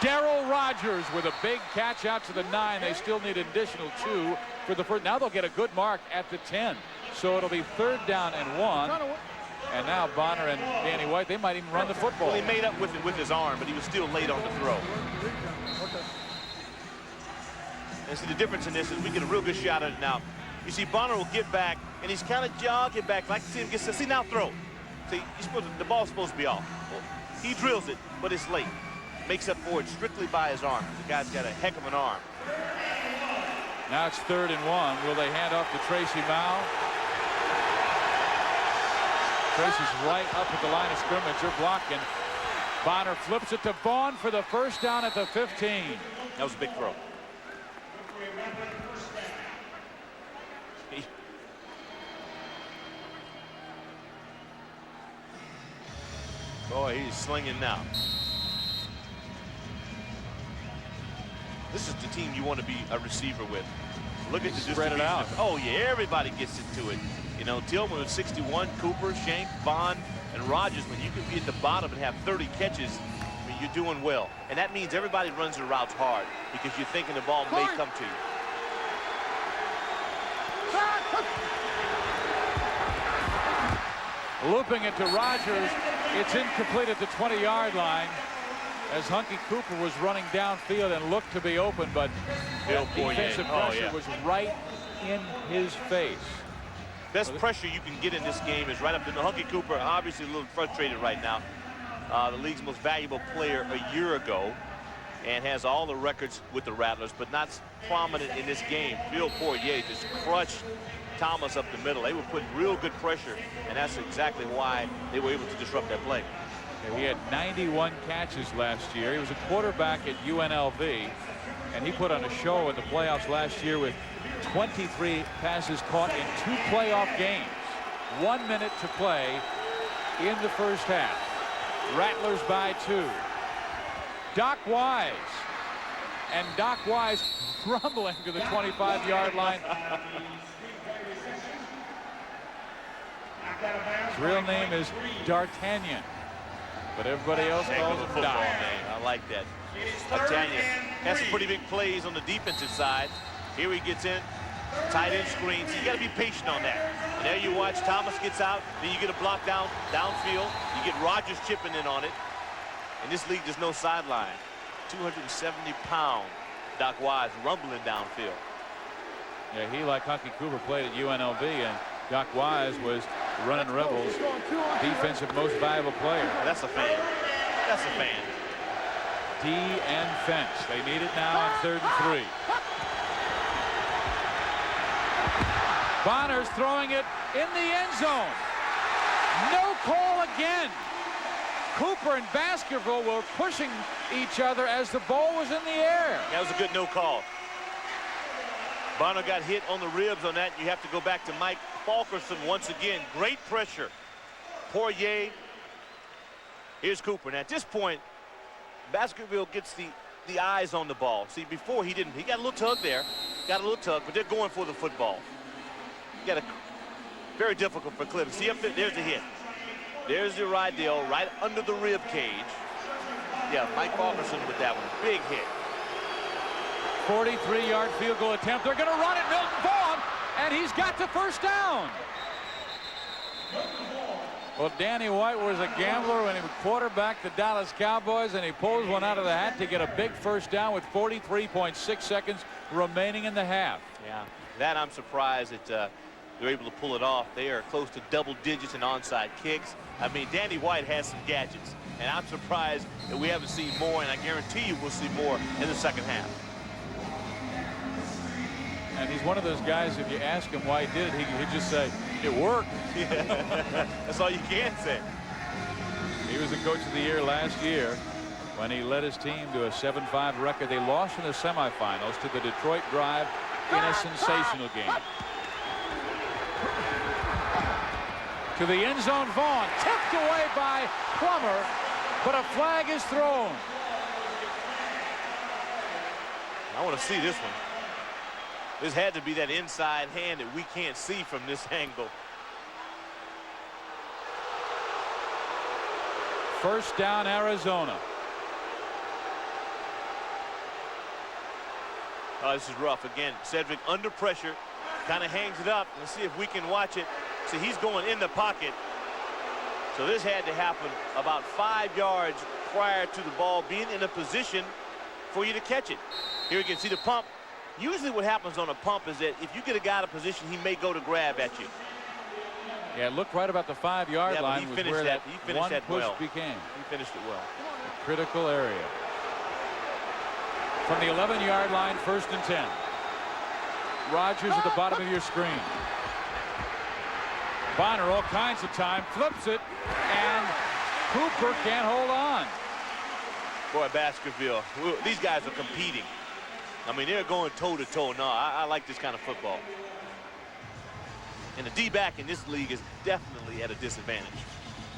Darryl Rogers with a big catch out to the 9. They still need an additional 2 for the first. Now they'll get a good mark at the 10. So it'll be 3rd down and 1. And now Bonner and Danny White, they might even run the football. Well, he made up with it with his arm, but he was still late on the throw. And see, the difference in this is we get a real good shot at it now. You see, Bonner will get back, and he's kind of jogging back. Like, see him get, see, now throw. See, the ball's supposed to be off. Well, he drills it, but it's late. Makes up for it strictly by his arm. The guy's got a heck of an arm. Now it's 3rd and 1. Will they hand off to Tracy Mao? Tracy's right up at the line of scrimmage. They're blocking. Bonner flips it to Vaughn for the first down at the 15. That was a big throw. Boy, he's slinging now. This is the team you want to be a receiver with. Look at the spread it out. Oh, yeah, everybody gets into it. You know, Tillman with 61, Cooper, Shank, Vaughn, and Rogers. When you can be at the bottom and have 30 catches, I mean, you're doing well. And that means everybody runs their routes hard because you're thinking the ball may come to you. Looping it to Rogers. It's incomplete at the 20-yard line as Hunky Cooper was running downfield and looked to be open, but defensive pressure was right in his face. Best pressure you can get in this game is right up to the Hunky Cooper. Obviously a little frustrated right now. The league's most valuable player a year ago and has all the records with the Rattlers, but not prominent in this game. Phil Poirier just crushed Thomas up the middle. They were putting real good pressure, and that's exactly why they were able to disrupt that play. Yeah, he had 91 catches last year. He was a quarterback at UNLV, and he put on a show in the playoffs last year with 23 passes caught in 2 playoff games. 1 minute to play in the first half. Rattlers by 2. Doc Wise. And Doc Wise rumbling to the 25-yard line. His real name is D'Artagnan, but everybody else calls him Doc. I like that. D'Artagnan has some pretty big plays on the defensive side. Here he gets in, tight end screens. You got to be patient on that. And there you watch Thomas gets out, then you get a block downfield. You get Rogers chipping in on it. In this league, there's no sideline. 270-pound Doc Wise rumbling downfield. Yeah, he, like Hunky Cooper, played at UNLV, and Doc Wise was running Rebels defensive most valuable player. That's a fan. That's a fan. D and fence. They need it now on 3rd and 3. Bonner's throwing it in the end zone. No call again. Cooper and Baskerville were pushing each other as the ball was in the air. That was a good no call. Bonner got hit on the ribs on that. You have to go back to Mike Fulkerson once again. Great pressure. Poirier. Here's Cooper. Now at this point, Baskerville gets the eyes on the ball. See, before he didn't. He got a little tug there. Got a little tug, but they're going for the football. Got a very difficult for Cliff. See up there, there's the hit. There's the Rydell right under the rib cage. Yeah, Mike Fulkerson with that one. Big hit. 43-yard field goal attempt. They're going to run it. Milton Vaughn and he's got the first down. Well, Danny White was a gambler when he quarterbacked the Dallas Cowboys, and he pulls one out of the hat to get a big first down with 43.6 seconds remaining in the half. Yeah, that I'm surprised that they're able to pull it off. They are close to double digits in onside kicks. I mean, Danny White has some gadgets, and I'm surprised that we haven't seen more, and I guarantee you we'll see more in the second half. And he's one of those guys, if you ask him why he did it, he'd just say, it worked. Yeah. That's all you can say. He was the coach of the year last year when he led his team to a 7-5 record. They lost in the semifinals to the Detroit Drive in a sensational game. To the end zone, Vaughn, tipped away by Plummer, but a flag is thrown. I want to see this one. This had to be that inside hand that we can't see from this angle. First down, Arizona. Oh, this is rough. Again, Cedric under pressure, kind of hangs it up. Let's see if we can watch it. See, he's going in the pocket. So this had to happen about 5 yards prior to the ball being in a position for you to catch it. Here you can see the pump. Usually what happens on a pump is that if you get a guy in a position, he may go to grab at you. Yeah, it looked right about the 5-yard line was where that one push began. He finished it well. A critical area. From the 11-yard line, 1st and 10. Rodgers at the bottom of your screen. Bonner all kinds of time, flips it, and Cooper can't hold on. Boy, Baskerville, these guys are competing. I mean, they're going toe-to-toe. No, I like this kind of football. And the D-back in this league is definitely at a disadvantage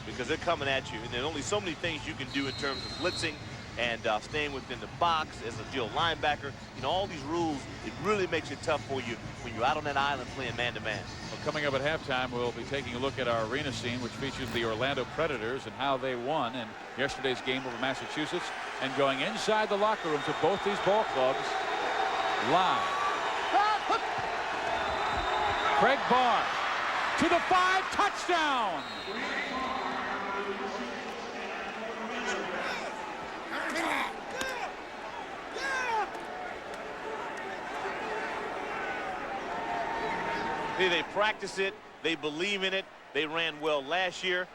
because they're coming at you, and there's only so many things you can do in terms of blitzing and staying within the box as a field linebacker. You know, all these rules, it really makes it tough for you when you're out on that island playing man-to-man. Well, coming up at halftime, we'll be taking a look at our arena scene, which features the Orlando Predators and how they won in yesterday's game over Massachusetts, and going inside the locker rooms of both these ball clubs live. Craig Barr to the 5, touchdown. They practice it, they believe in it, they ran well last year.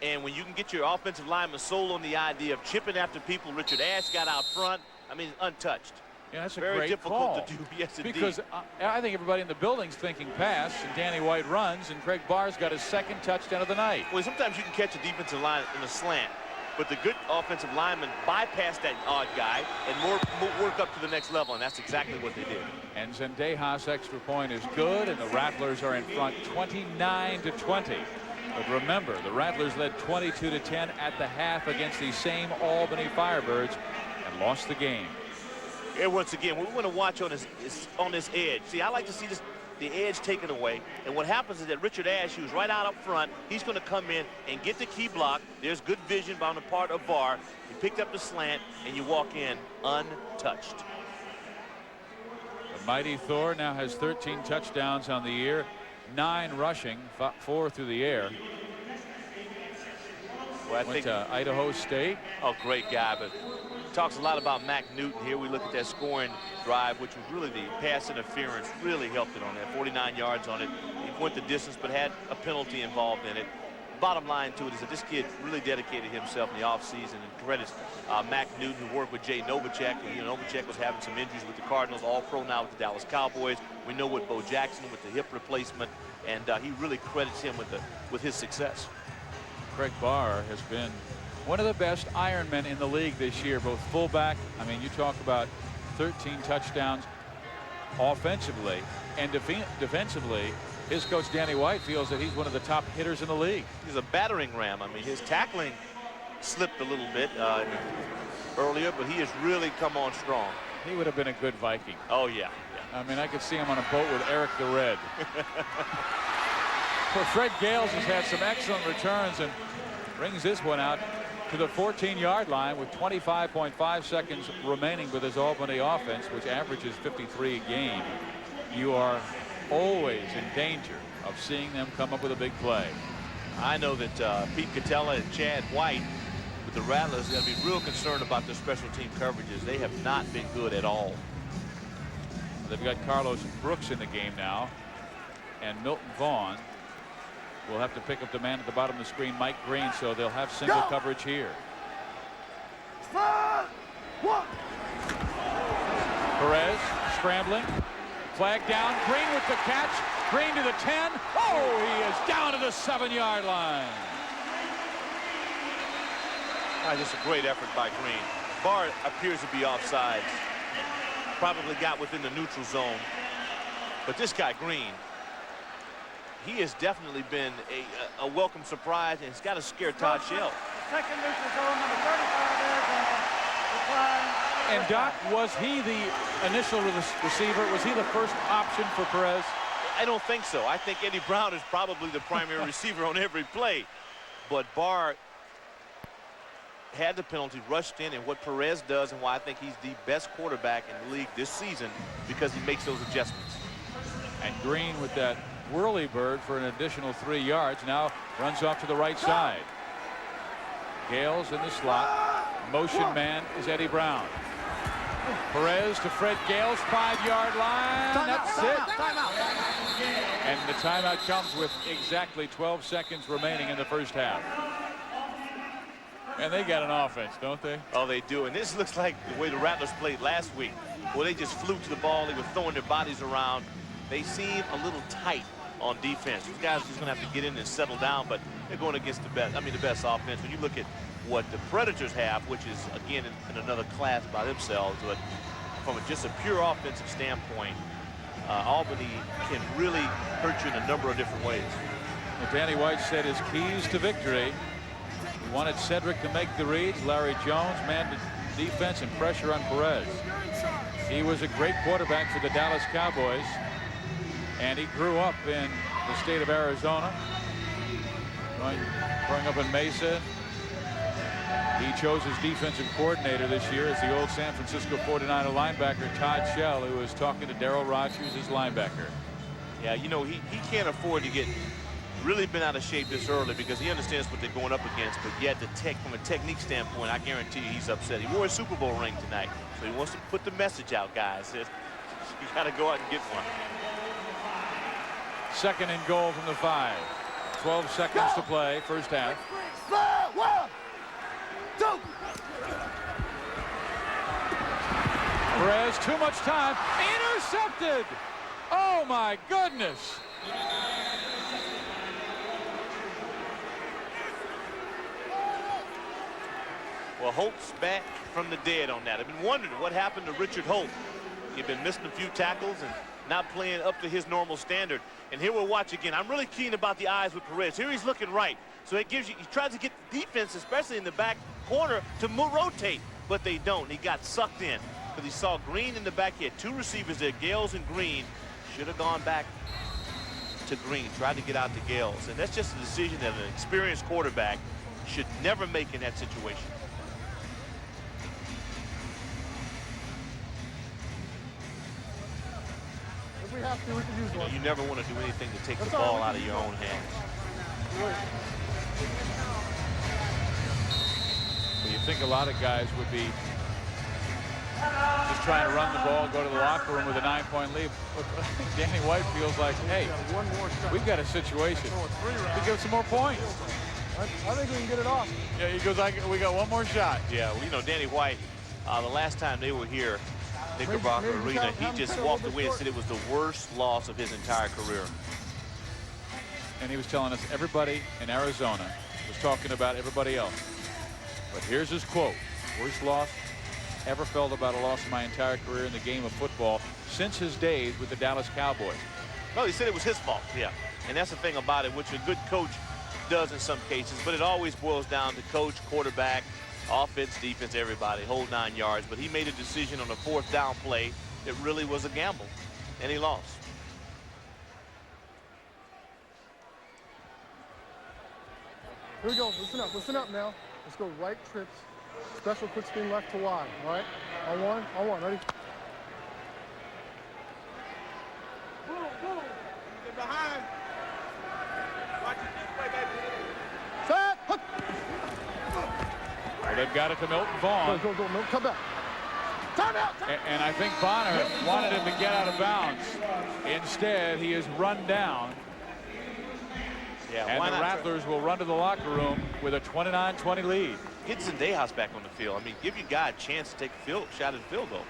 And when you can get your offensive lineman sold on the idea of chipping after people, Richard Ash got out front. I mean, untouched. Yeah, that's a very great difficult call. to do. Yes, indeed. Because I think everybody in the building's thinking pass, and Danny White runs, and Craig Barr's got his 2nd touchdown of the night. Well, sometimes you can catch a defensive line in a slant, but the good offensive linemen bypass that odd guy and work up to the next level, and that's exactly what they did. And Zendejas' extra point is good, and the Rattlers are in front 29-20. But remember, the Rattlers led 22-10 at the half against these same Albany Firebirds and lost the game. And once again, we want to watch on this edge. See, I like to see the edge taken away. And what happens is that Richard Ash, who's right out up front, he's going to come in and get the key block. There's good vision on the part of Barr. He picked up the slant, and you walk in untouched. The mighty Thor now has 13 touchdowns on the year, 9 rushing, 4 through the air. Well, Went to Idaho State. Oh, great guy, but talks a lot about Mac Newton. Here we look at that scoring drive, which was really the pass interference, really helped it on that. 49 yards on it. He went the distance, but had a penalty involved in it. Bottom line to it is that this kid really dedicated himself in the offseason, and credits Mac Newton, who worked with Jay Novacek. You know, Novacek was having some injuries with the Cardinals, all-pro now with the Dallas Cowboys. We know with Bo Jackson with the hip replacement, and he really credits him with his success. Craig Barr has been one of the best Ironmen in the league this year, both fullback. I mean, you talk about 13 touchdowns offensively, and defensively. His coach Danny White feels that he's one of the top hitters in the league. He's a battering ram. I mean, his tackling slipped a little bit earlier, but he has really come on strong. He would have been a good Viking. Oh, yeah. I mean, I could see him on a boat with Eric the Red. Well, Fred Gales has had some excellent returns and brings this one out to the 14-yard line with 25.5 seconds remaining with his Albany offense, which averages 53 a game. You are always in danger of seeing them come up with a big play. I know that Pete Catella and Chad White with the Rattlers are going to be real concerned about their special team coverages. They have not been good at all. They've got Carlos Brooks in the game now, and Milton Vaughn will have to pick up the man at the bottom of the screen, Mike Green, so they'll have single coverage here. Perez scrambling, flag down, Green with the catch, Green to the 10. Oh, he is down to the 7-yard line. Just a great effort by Green. Barr appears to be offsides. Probably got within the neutral zone. But this guy, Green, he has definitely been a welcome surprise, and it's got to scare Todd Shell. Second neutral zone, number 35 And Doc, was he the initial receiver? Was he the first option for Perez? I don't think so. I think Eddie Brown is probably the primary receiver on every play. But Barr had the penalty, rushed in, and what Perez does, and why I think he's the best quarterback in the league this season, because he makes those adjustments. And Green with that whirly bird for an additional 3 yards, now runs off to the right side. Gales in the slot. Motion man is Eddie Brown. Perez to Fred Gales, 5-yard line. That's it. And the timeout comes with exactly 12 seconds remaining in the first half. And they got an offense, don't they? Oh, they do. And this looks like the way the Rattlers played last week, where they just flew to the ball. They were throwing their bodies around. They seem a little tight on defense. These guys are just going to have to get in and settle down, but they're going against the best offense. When you look at what the Predators have, which is, again, in another class by themselves, but from just a pure offensive standpoint, Albany can really hurt you in a number of different ways. Well, Danny White said his keys to victory. He wanted Cedric to make the reads. Larry Jones manned the defense and pressure on Perez. He was a great quarterback for the Dallas Cowboys, and he grew up in the state of Arizona, growing up in Mesa. He chose his defensive coordinator this year as the old San Francisco 49er linebacker Todd Shell, who was talking to Darryl Rogers, his linebacker. Yeah, you know, he can't afford to get really been out of shape this early, because he understands what they're going up against, but yet from a technique standpoint, I guarantee you he's upset. He wore a Super Bowl ring tonight, so he wants to put the message out, guys. You got to go out and get one. Second and goal from the 5. 12 seconds to play, first half. 1, 2. Perez, too much time. Intercepted! Oh, my goodness! Well, Holt's back from the dead on that. I've been wondering what happened to Richard Holt. He'd been missing a few tackles and not playing up to his normal standard. And here we'll watch again. I'm really keen about the eyes with Perez. Here he's looking right. So it gives you, he tries to get the defense, especially in the back corner, to rotate, but they don't. He got sucked in because he saw Green in the back. He had 2 receivers there, Gales and Green. Should have gone back to Green, tried to get out to Gales. And that's just a decision that an experienced quarterback should never make in that situation. If we have to, we can use one. You never want to do anything to take the ball out of your own hands. Well, you think a lot of guys would be just trying to run the ball, go to the locker room with a 9-point lead. But I think Danny White feels like, hey, we've got a situation. We give some more points. I think we can get it off. Yeah, he goes, we got one more shot. Yeah, well, you know, Danny White, the last time they were here, Knickerbocker Arena, he just walked away and said it was the worst loss of his entire career. And he was telling us everybody in Arizona was talking about everybody else. But here's his quote: worst loss ever felt about a loss in my entire career in the game of football since his days with the Dallas Cowboys. Well, he said it was his fault, yeah. And that's the thing about it, which a good coach does in some cases, but it always boils down to coach, quarterback, offense, defense, everybody, whole 9 yards. But he made a decision on a 4th down play that really was a gamble, and he lost. Here we go. Listen up now. Let's go right trips. Special quick spin left to wide. All right? On one. Ready? got it to Milton Vaughn. Go, Milton, come back. Time out. And I think Bonner wanted him to get out of bounds. Instead, he is run down. Yeah, and the Rattlers will run to the locker room with a 29-20 lead. Get Zendejas back on the field. I mean, give your guy a chance to take a shot at the field goal.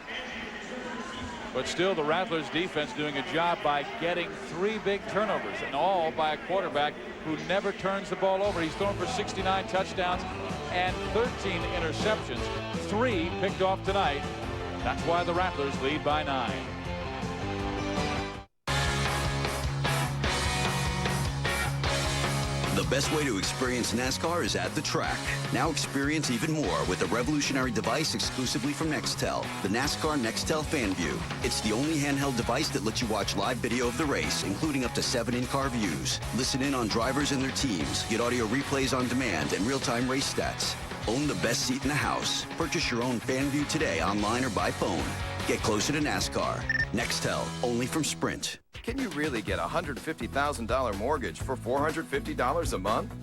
But still, the Rattlers defense doing a job by getting 3 big turnovers, and all by a quarterback who never turns the ball over. He's thrown for 69 touchdowns and 13 interceptions, 3 picked off tonight. That's why the Rattlers lead by 9. The best way to experience NASCAR is at the track. Now experience even more with a revolutionary device exclusively from Nextel, the NASCAR Nextel FanView. It's the only handheld device that lets you watch live video of the race, including up to 7 in-car views. Listen in on drivers and their teams, get audio replays on demand, and real-time race stats. Own the best seat in the house. Purchase your own FanView today online or by phone. Get closer to NASCAR. Nextel, only from Sprint. Can you really get a $150,000 mortgage for $450 a month?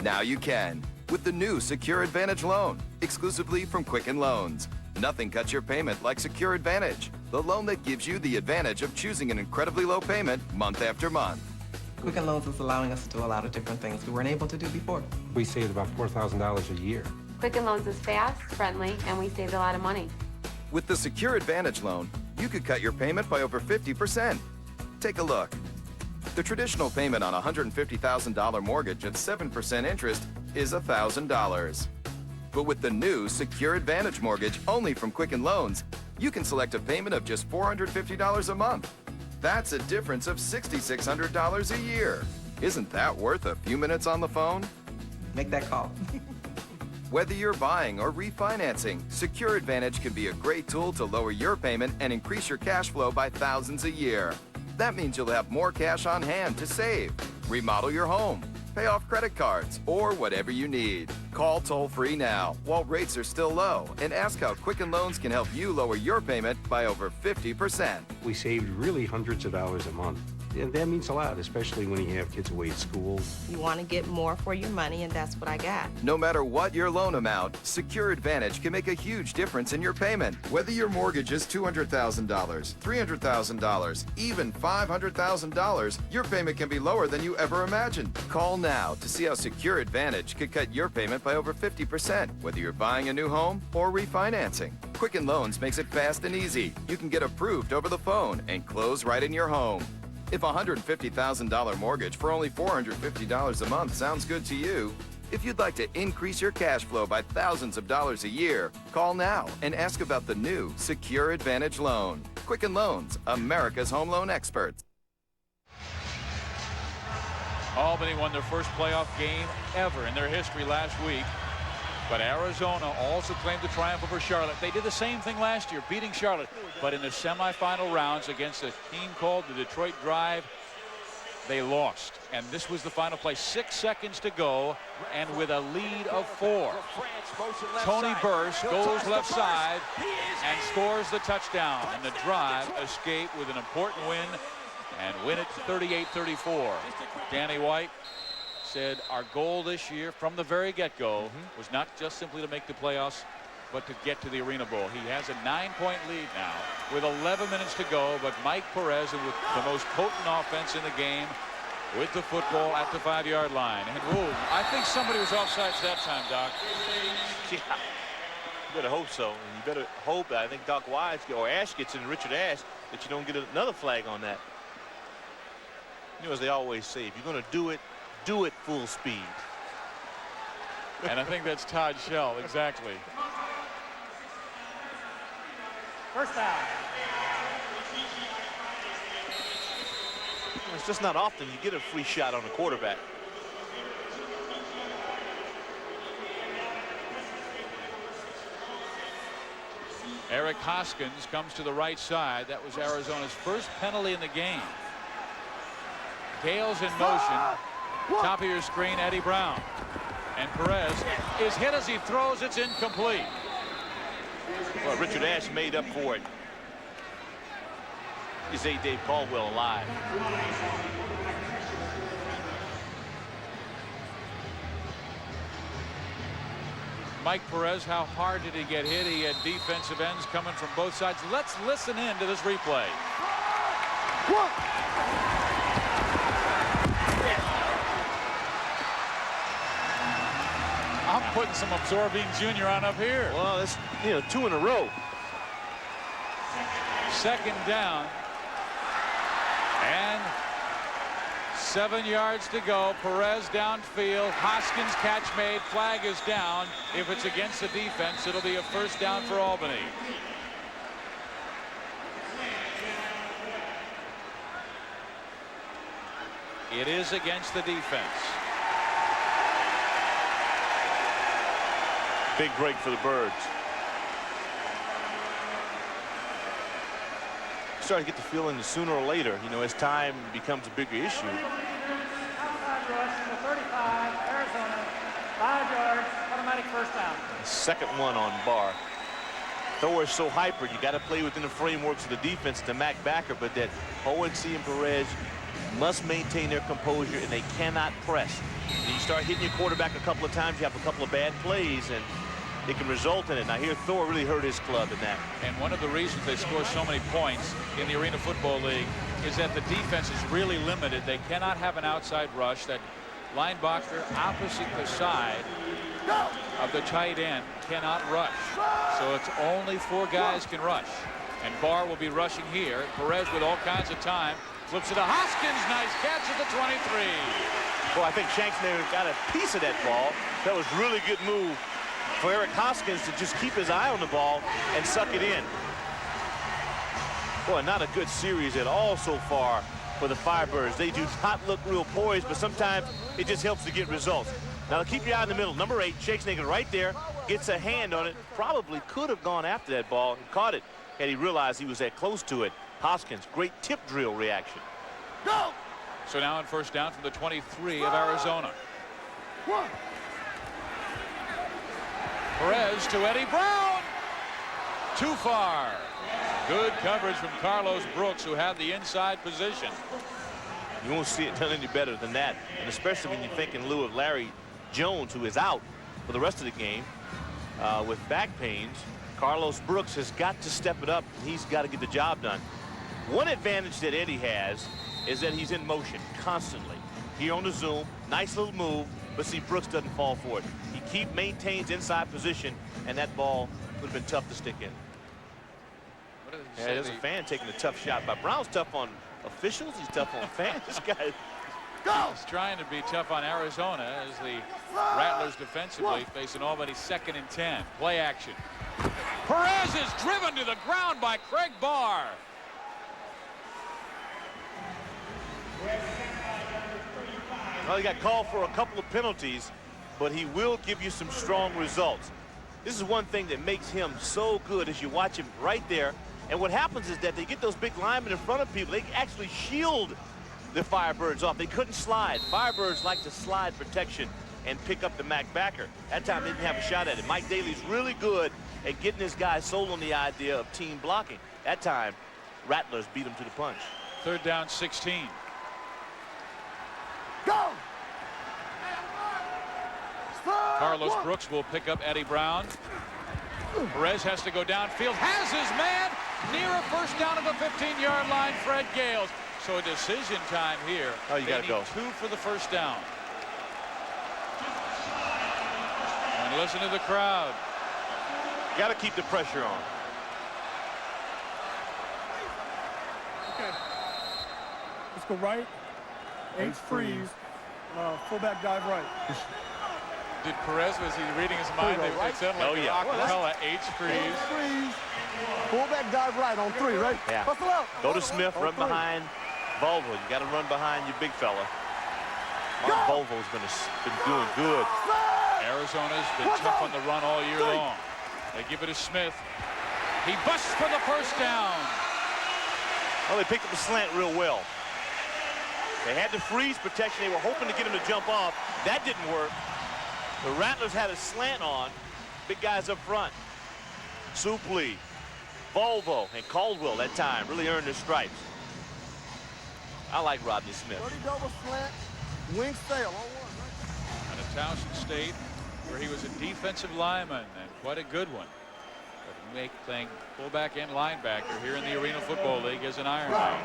Now you can, with the new Secure Advantage loan, exclusively from Quicken Loans. Nothing cuts your payment like Secure Advantage, the loan that gives you the advantage of choosing an incredibly low payment month after month. Quicken Loans is allowing us to do a lot of different things we weren't able to do before. We saved about $4,000 a year. Quicken Loans is fast, friendly, and we saved a lot of money. With the Secure Advantage loan, you could cut your payment by over 50%. Take a look. The traditional payment on a $150,000 mortgage at 7% interest is $1,000. But with the new Secure Advantage mortgage only from Quicken Loans, you can select a payment of just $450 a month. That's a difference of $6,600 a year. Isn't that worth a few minutes on the phone? Make that call. Whether you're buying or refinancing, Secure Advantage can be a great tool to lower your payment and increase your cash flow by thousands a year. That means you'll have more cash on hand to save, remodel your home, pay off credit cards, or whatever you need. Call toll-free now while rates are still low and ask how Quicken Loans can help you lower your payment by over 50%. We saved really hundreds of dollars a month. And that means a lot, especially when you have kids away at school. You want to get more for your money, and that's what I got. No matter what your loan amount, Secure Advantage can make a huge difference in your payment. Whether your mortgage is $200,000, $300,000, even $500,000, your payment can be lower than you ever imagined. Call now to see how Secure Advantage could cut your payment by over 50%, whether you're buying a new home or refinancing. Quicken Loans makes it fast and easy. You can get approved over the phone and close right in your home. If a $150,000 mortgage for only $450 a month sounds good to you, if you'd like to increase your cash flow by thousands of dollars a year, call now and ask about the new Secure Advantage loan. Quicken Loans, America's home loan experts. Albany won their first playoff game ever in their history last week. But Arizona also claimed the triumph over Charlotte. They did the same thing last year, beating Charlotte. But in the semifinal rounds against a team called the Detroit Drive, they lost. And this was the final play. 6 seconds to go, and with a lead of 4. Tony Burst goes left side and scores the touchdown. And the Drive escape with an important win and win it 38-34. Danny White said our goal this year from the very get-go was not just simply to make the playoffs, but to get to the Arena Bowl. He has a 9-point lead now with 11 minutes to go, but Mike Perez with the most potent offense in the game with the football at the 5-yard line. And I think somebody was offsides that time, Doc. Yeah, you better hope so. And you better hope that I think Doc Wise or Ash gets in, Richard Ash, that you don't get another flag on that. You know, as they always say, if you're going to do it full speed. And I think that's Todd Shell, exactly. First down. It's just not often you get a free shot on a quarterback. Eric Hoskins comes to the right side. That was Arizona's first penalty in the game. Gale's in motion. Top of your screen, Eddie Brown. And Perez is hit as he throws. It's incomplete. Well, Richard Ash made up for it. Is A. Dave Caldwell alive? Mike Perez, how hard did he get hit? He had defensive ends coming from both sides. Let's listen in to this replay. I'm putting some Absorbing Jr. on up here. Well, that's, you know, 2 in a row. Second down. And 7 yards to go. Perez downfield. Hoskins catch made. Flag is down. If it's against the defense, it'll be a first down for Albany. It is against the defense. Big break for the Birds. Starting to get the feeling that sooner or later, you know, as time becomes a bigger issue. Outside rush, number 35, Arizona, 5 yards, automatic first down. Second one on Barr. Thor is so hyper, you got to play within the frameworks of the defense to Mac Backer, but that ONC and Perez must maintain their composure, and they cannot press. And you start hitting your quarterback a couple of times, you have a couple of bad plays, and it can result in it. Now here Thor really hurt his club in that. And one of the reasons they score so many points in the Arena Football League is that the defense is really limited. They cannot have an outside rush. That linebacker opposite the side of the tight end cannot rush. So it's only 4 guys can rush. And Barr will be rushing here. Perez with all kinds of time. Flips it to Hoskins. Nice catch at the 23. Well, I think Shanksner got a piece of that ball. That was really good move for Eric Hoskins to just keep his eye on the ball and suck it in. Boy, not a good series at all so far for the Firebirds. They do not look real poised, but sometimes it just helps to get results. Now keep your eye in the middle. Number 8, Shanksner right there, gets a hand on it. Probably could have gone after that ball and caught it had he realized he was that close to it. Hoskins, great tip drill reaction. Go! So now on first down from the 23 of Arizona. Perez to Eddie Brown. Too far. Good coverage from Carlos Brooks, who had the inside position. You won't see it done any better than that, and especially when you think in lieu of Larry Jones, who is out for the rest of the game with back pains. Carlos Brooks has got to step it up, and he's got to get the job done. One advantage that Eddie has is that he's in motion constantly. Here on the zoom, nice little move, but see, Brooks doesn't fall for it. He maintains inside position, and that ball would have been tough to stick in. Yeah, there's a fan taking a tough shot, but Brown's tough on officials. He's tough on fans. This guy. He's trying to be tough on Arizona as the Rattlers defensively face an Albany 2nd and 10. Play action. Perez is driven to the ground by Craig Barr. Well, he got called for a couple of penalties, but he will give you some strong results. This is one thing that makes him so good as you watch him right there. And what happens is that they get those big linemen in front of people. They actually shield the Firebirds off. They couldn't slide. Firebirds like to slide protection and pick up the Mac Backer. That time they didn't have a shot at it. Mike Daly's really good at getting his guys sold on the idea of team blocking. That time, Rattlers beat him to the punch. Third down, 16. Go! Carlos Brooks will pick up Eddie Brown. Perez has to go downfield. Has his man near a first down at the 15-yard line. Fred Gales. So a decision time here. Oh, you got to go. 2 for the first down. And listen to the crowd. Got to keep the pressure on. Okay. Let's go right. H freeze. Fullback dive right. Did Perez, was he reading his mind? It sounded like an acapella. H freeze. Freeze. Fullback dive right on 3, right? Yeah. Hustle up. Go to Smith, run behind Volvo. You got to run behind your big fella. Mark Volvo's been doing good. Arizona's been tough on the run all year long. They give it to Smith. He busts for the first down. Well, they picked up the slant real well. They had the freeze protection. They were hoping to get him to jump off. That didn't work. The Rattlers had a slant on. Big guys up front. Suplee, Volvo, and Caldwell that time really earned their stripes. I like Rodney Smith. 30 double slant, wing sail on 1, right? And at Towson State, where he was a defensive lineman and quite a good one. But make playing fullback and linebacker here in the Arena Football League as an Iron Man.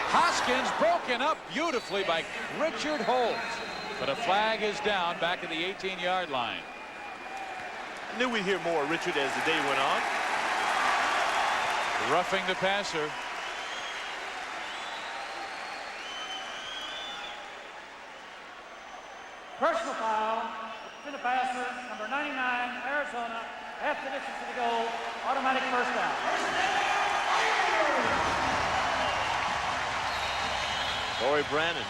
Hoskins broken up beautifully by Richard Holmes, but a flag is down back at the 18-yard line. I knew we'd hear more of Richard as the day went on. Roughing the passer. Personal foul to the passer, number 99, Arizona, half the distance to the goal, automatic first down. Corey Brannon.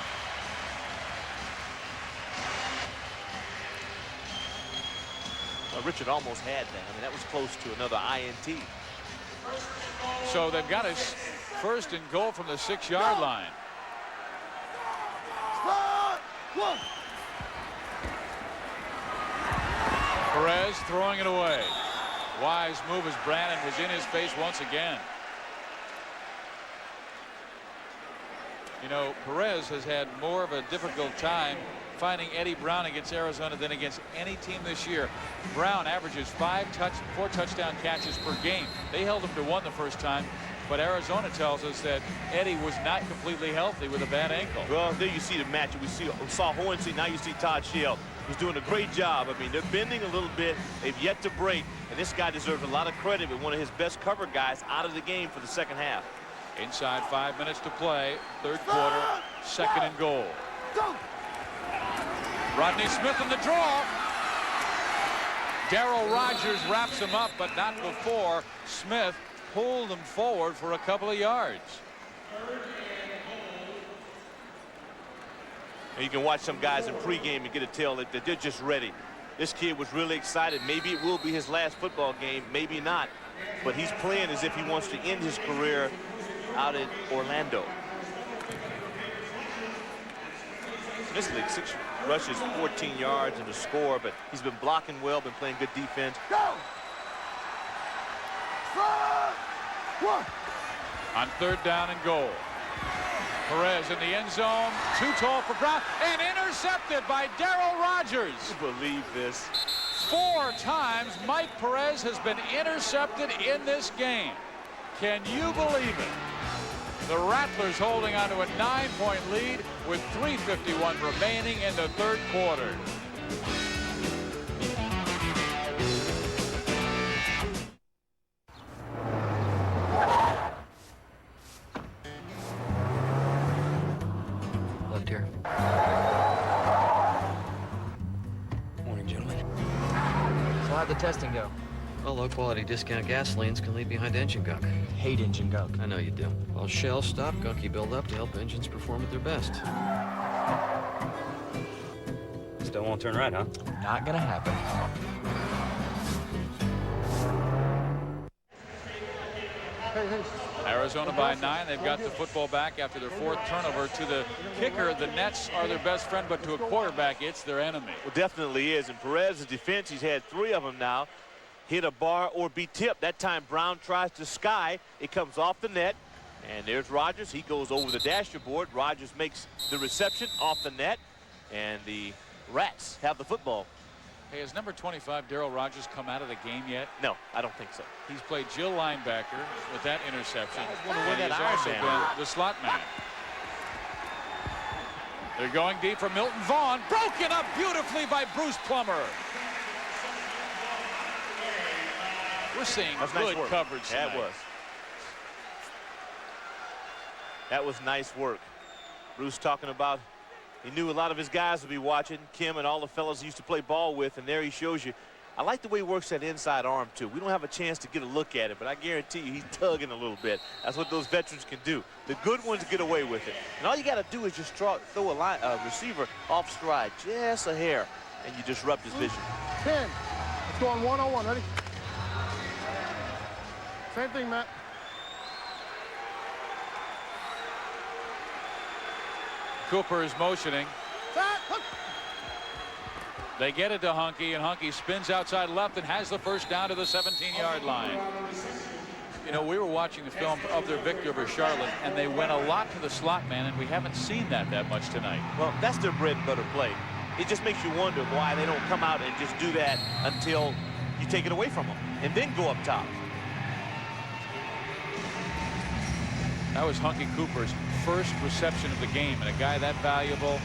Well, Richard almost had that. I mean, that was close to another INT. So they've got us first and goal from the 6-yard line. Perez throwing it away. Wise move as Brannon was in his face once again. You know, Perez has had more of a difficult time finding Eddie Brown against Arizona than against any team this year. Brown averages 4 touchdown catches per game. They held him to 1 the first time, but Arizona tells us that Eddie was not completely healthy with a bad ankle. Well, there you see the matchup. We saw Hornsey, now you see Todd Shell, who's doing a great job. I mean, they're bending a little bit. They've yet to break, and this guy deserves a lot of credit with one of his best cover guys out of the game for the second half. Inside 5 minutes to play, third quarter, second and goal. Rodney Smith in the draw. Darryl Rogers wraps him up, but not before Smith pulled him forward for a couple of yards. And you can watch some guys in pregame and get a tell that they're just ready. This kid was really excited. Maybe it will be his last football game, maybe not. But he's playing as if he wants to end his career out in Orlando. This league, 6 rushes, 14 yards and a score, but he's been blocking well, been playing good defense. On third down and goal. Perez in the end zone, too tall for Brown, and intercepted by Darryl Rogers. You believe this? 4 times Mike Perez has been intercepted in this game. Can you believe it? The Rattlers holding on to a 9-point lead with 3:51 remaining in the third quarter. Left here. Morning, gentlemen. So how'd the testing go? Well, low-quality discount gasolines can leave behind engine gunk. Hate engine gunk. I know you do. Well, shells stop gunky buildup to help engines perform at their best. Still won't turn right, huh? Not gonna happen. Arizona by 9. They've got the football back after their 4th turnover. To the kicker, the Nets are their best friend, but to a quarterback, it's their enemy. Well, definitely is. And Perez's defense, he's had 3 of them now. Hit a bar or be tipped. That time Brown tries to sky. It comes off the net. And there's Rogers. He goes over the dashboard. Rogers makes the reception off the net. And the Rats have the football. Hey, has number 25, Darryl Rogers, come out of the game yet? No, I don't think so. He's played Jill linebacker with that interception. And he's also been the slot man. They're going deep for Milton Vaughn. Broken up beautifully by Bruce Plummer. We're seeing good coverage tonight. That was. That was nice work. Bruce talking about he knew a lot of his guys would be watching, Kim and all the fellas he used to play ball with, and there he shows you. I like the way he works that inside arm, too. We don't have a chance to get a look at it, but I guarantee you he's tugging a little bit. That's what those veterans can do. The good ones get away with it. And all you got to do is just throw a receiver off stride, just a hair, and you disrupt his vision. 10. Let's go on 1-on-1. Ready? Same thing, Matt. Cooper is motioning. They get it to Hunky, and Hunky spins outside left and has the first down to the 17-yard line. You know, we were watching the film of their victory over Charlotte, and they went a lot to the slot man, and we haven't seen that much tonight. Well, that's their bread and butter play. It just makes you wonder why they don't come out and just do that until you take it away from them and then go up top. That was Hunky Cooper's first reception of the game, and a guy that valuable,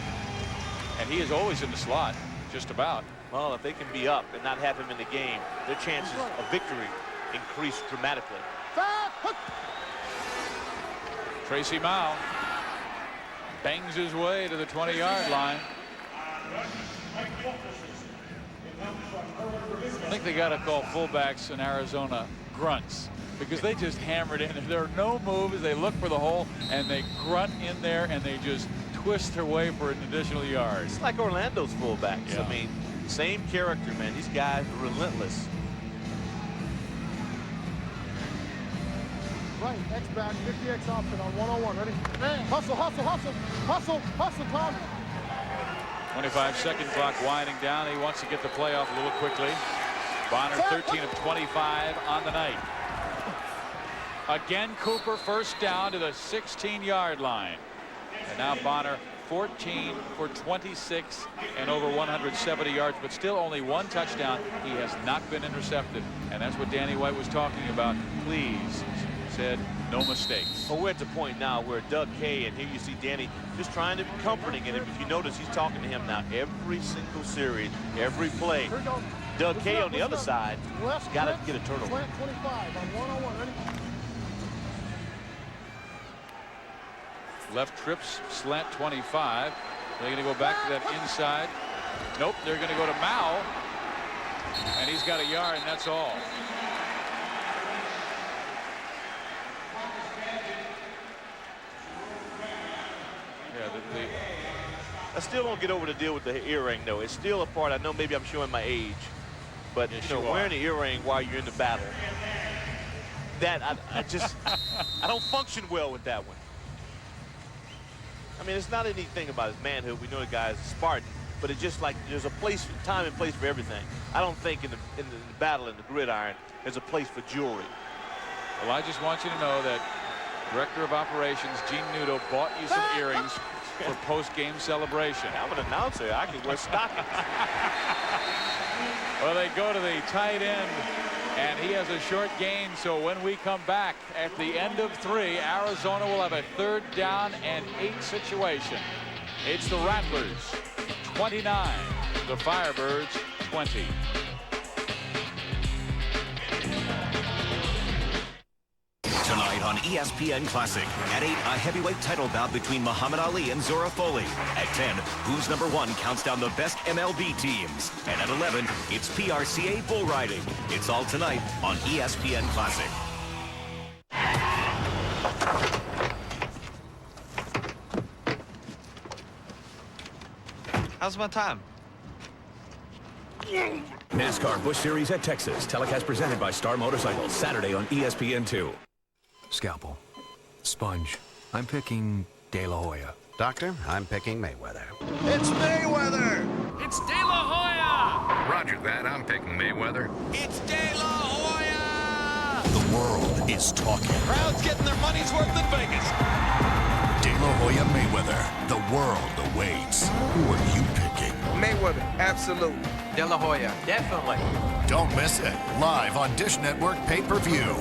and he is always in the slot, just about. Well, if they can be up and not have him in the game, their chances of victory increase dramatically. Tracy Mao bangs his way to the 20-yard line. I think they got to call fullbacks in Arizona grunts, because they just hammered in. There are no moves. They look for the hole, and they grunt in there, and they just twist their way for an additional yard. It's like Orlando's fullbacks. Yeah. I mean, same character, man. These guys are relentless. Right, X-back, 50X option on 101. Ready? Hustle, hustle, hustle, hustle, hustle, Tom. 25-second clock winding down. He wants to get the play off a little quickly. Bonner 13 of 25 on the night. Again, Cooper first down to the 16-yard line. And now Bonner 14 for 26 and over 170 yards, but still only one touchdown. He has not been intercepted, and that's what Danny White was talking about. Please, said, no mistakes. Well, we're at the point now where Doug Kay, and here you see Danny just trying to be comforting, and if you notice, he's talking to him now every single series, every play. Doug Kay on the other side got to get a turnover. 25 on 101. Ready? Left trips, slant 25. They're going to go back to that inside. Nope, they're going to go to Mao. And he's got a yard, and that's all. Yeah, I still don't get over the deal with the earring, though. It's still a part. I know maybe I'm showing my age. But yes, you know, wearing the earring while you're in the battle, that I just, I don't function well with that one. I mean, it's not anything about his manhood. We know the guy is a Spartan, but it's just like there's a place, time and place for everything. I don't think in the battle, in the gridiron, there's a place for jewelry. Well, I just want you to know that Director of Operations Gene Nudo bought you some earrings for post-game celebration. I'm an announcer. I can wear stockings. Well, they go to the tight end, and he has a short gain. So when we come back at the end of 3, Arizona will have a 3rd down and 8 situation. It's the Rattlers 29, the Firebirds 20. Tonight on ESPN Classic. At 8, a heavyweight title bout between Muhammad Ali and Zora Foley. At 10, Who's Number 1 counts down the best MLB teams. And at 11, it's PRCA bull riding. It's all tonight on ESPN Classic. How's my time? NASCAR Busch Series at Texas. Telecast presented by Star Motorcycles. Saturday on ESPN2. Scalpel. Sponge. I'm picking De La Hoya. Doctor, I'm picking Mayweather. It's Mayweather! It's De La Hoya! Roger that, I'm picking Mayweather. It's De La Hoya! The world is talking. Crowd's getting their money's worth in Vegas. De La Hoya Mayweather. The world awaits. Who are you picking? Mayweather, absolutely. De La Hoya, definitely. Don't miss it. Live on Dish Network pay-per-view.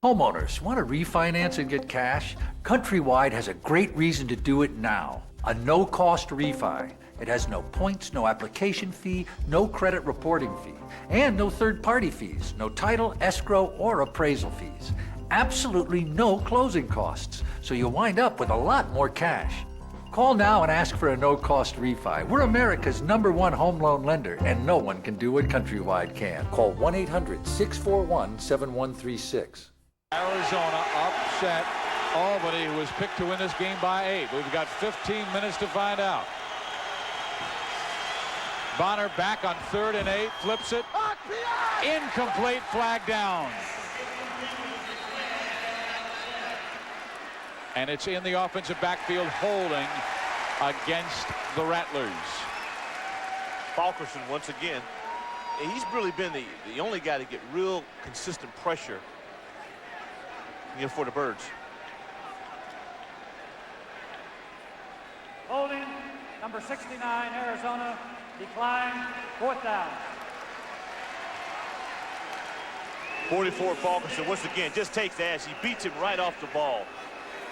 Homeowners, want to refinance and get cash? Countrywide has a great reason to do it now. A no-cost refi. It has no points, no application fee, no credit reporting fee, and no third-party fees, no title, escrow, or appraisal fees. Absolutely no closing costs, so you'll wind up with a lot more cash. Call now and ask for a no-cost refi. We're America's #1 home loan lender, and no one can do what Countrywide can. Call 1-800-641-7136. Arizona upset Albany, who was picked to win this game by 8. We've got 15 minutes to find out. Bonner back on 3rd and 8, flips it. Incomplete, flag down. And it's in the offensive backfield, holding against the Rattlers. Falkerson once again. he's really been the only guy to get real consistent pressure, you know, for the Birds. Holding, number 69, Arizona, declined, 4th down. 44 Falkinson, once again, just takes the ass. He beats him right off the ball.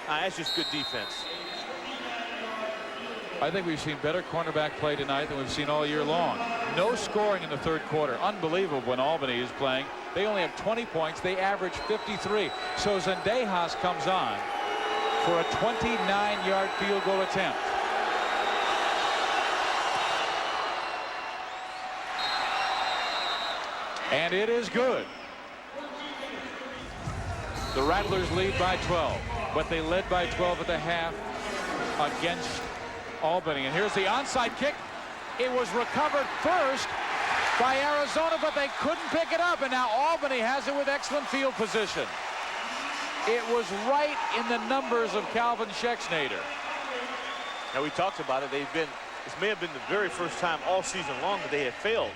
That's just good defense. I think we've seen better cornerback play tonight than we've seen all year long. No scoring in the third quarter. Unbelievable when Albany is playing. They only have 20 points. They average 53. So Zendejas comes on for a 29-yard field goal attempt. And it is good. The Rattlers lead by 12, but they led by 12 at the half against Albany. And here's the onside kick. It was recovered first by Arizona, but they couldn't pick it up. And now Albany has it with excellent field position. It was right in the numbers of Calvin Schexnayder. Now, we talked about it. This may have been the very first time all season long that they have failed.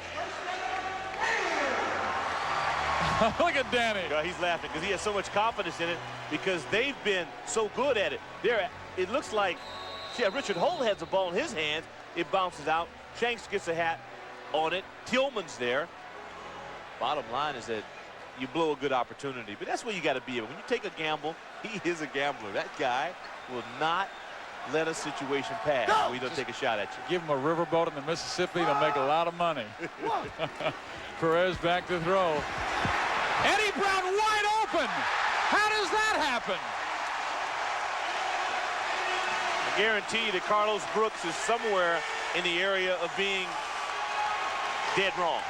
Look at Danny. He's laughing because he has so much confidence in it because they've been so good at it. It looks like, yeah, Richard Holt has the ball in his hands. It bounces out. Shanks gets a hat on it. Tillman's there. Bottom line is that you blow a good opportunity. But that's where you got to be. When you take a gamble, he is a gambler. That guy will not let a situation pass where he doesn't take a shot at you. Give him a riverboat in the Mississippi, they'll make a lot of money. Perez back to throw. Eddie Brown wide open. How does that happen? I guarantee that Carlos Brooks is somewhere in the area of being dead wrong.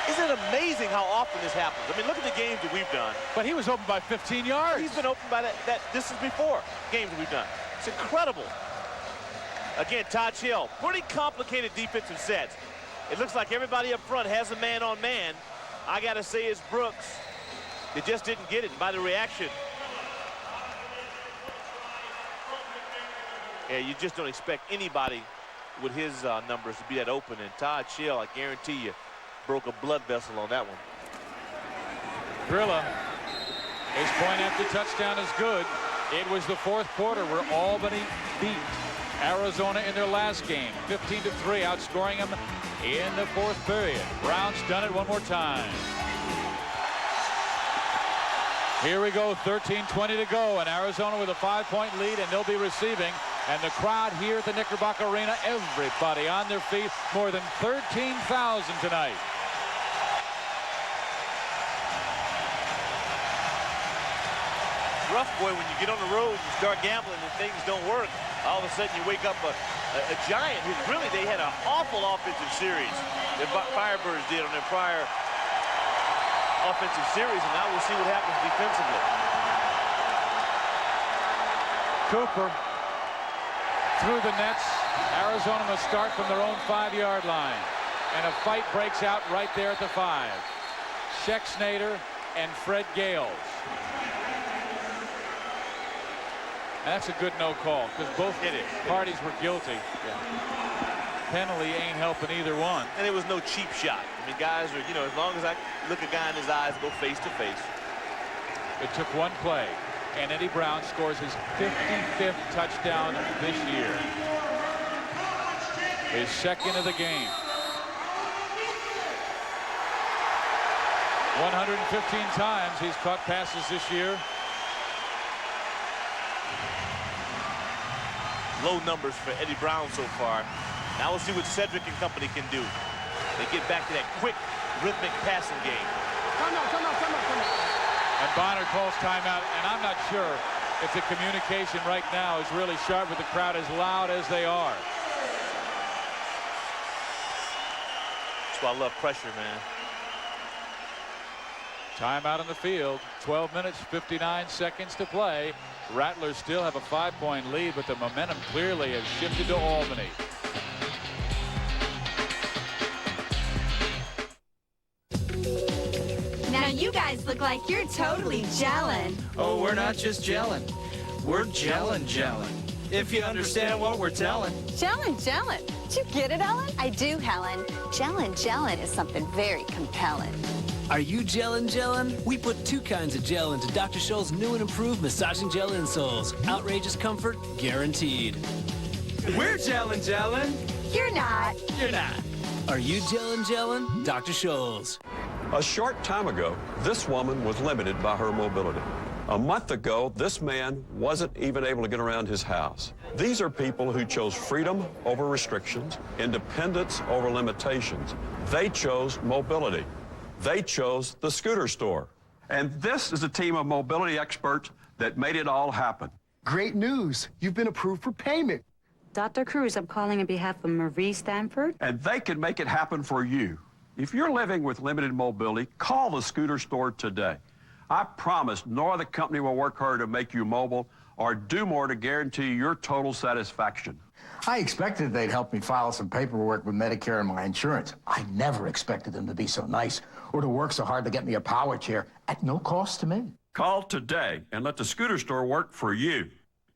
Isn't it amazing how often this happens? I mean, look at the games that we've done. But he was open by 15 yards. He's been open by that distance before, games that we've done. It's incredible. Again, Todd Hill, pretty complicated defensive sets. It looks like everybody up front has a man-on-man. I got to say it's Brooks. They just didn't get it by the reaction. Yeah, you just don't expect anybody with his numbers to be that open. And Todd Hill, I guarantee you, broke a blood vessel on that one. Brilla, his point after touchdown is good. It was the fourth quarter where Albany beat Arizona in their last game, 15-3, outscoring them in the fourth period. Brown's done it one more time. Here we go, 13:20 to go, and Arizona with a 5-point lead, and they'll be receiving. And the crowd here at the Knickerbocker Arena, everybody on their feet, more than 13,000 tonight. Rough, boy, when you get on the road, you start gambling and things don't work. All of a sudden you wake up a giant who really, they had an awful offensive series that Firebirds did on their prior offensive series, and now we'll see what happens defensively. Cooper through the nets. Arizona must start from their own 5-yard line. And a fight breaks out right there at the 5. Schexnayder and Fred Gales. And that's a good no call because both parties were guilty. Penalty ain't helping either one. And it was no cheap shot. I mean, guys are, you know, as long as I look a guy in his eyes, go face to face. It took one play, and Eddie Brown scores his 55th touchdown this year. His second of the game. 115 times he's caught passes this year. Low numbers for Eddie Brown so far. Now we'll see what Cedric and company can do. They get back to that quick, rhythmic passing game. Come on. And Bonner calls timeout, and I'm not sure if the communication right now is really sharp with the crowd as loud as they are. That's why I love pressure, man. Timeout on the field. 12 minutes, 59 seconds to play. Rattlers still have a 5-point lead, but the momentum clearly has shifted to Albany. Now you guys look like you're totally gelling. Oh, we're not just gelling. We're gelling. if you understand what we're telling. Jellin'. Did you get it, Ellen? I do, Helen. Jellin' is something very compelling. Are you jellin'? We put 2 kinds of gel into Dr. Scholl's new and improved massaging gel insoles. Outrageous comfort, guaranteed. We're jellin'. You're not. You're not. Are you jellin'? Dr. Scholl's. A short time ago, this woman was limited by her mobility. A month ago, this man wasn't even able to get around his house. These are people who chose freedom over restrictions, independence over limitations. They chose mobility. They chose the scooter store. And this is a team of mobility experts that made it all happen. Great news. You've been approved for payment. Dr. Cruz, I'm calling on behalf of Marie Stanford. And they can make it happen for you. If you're living with limited mobility, call the scooter store today. I promise no other company will work harder to make you mobile or do more to guarantee your total satisfaction. I expected they'd help me file some paperwork with Medicare and my insurance. I never expected them to be so nice or to work so hard to get me a power chair at no cost to me. Call today and let the scooter store work for you.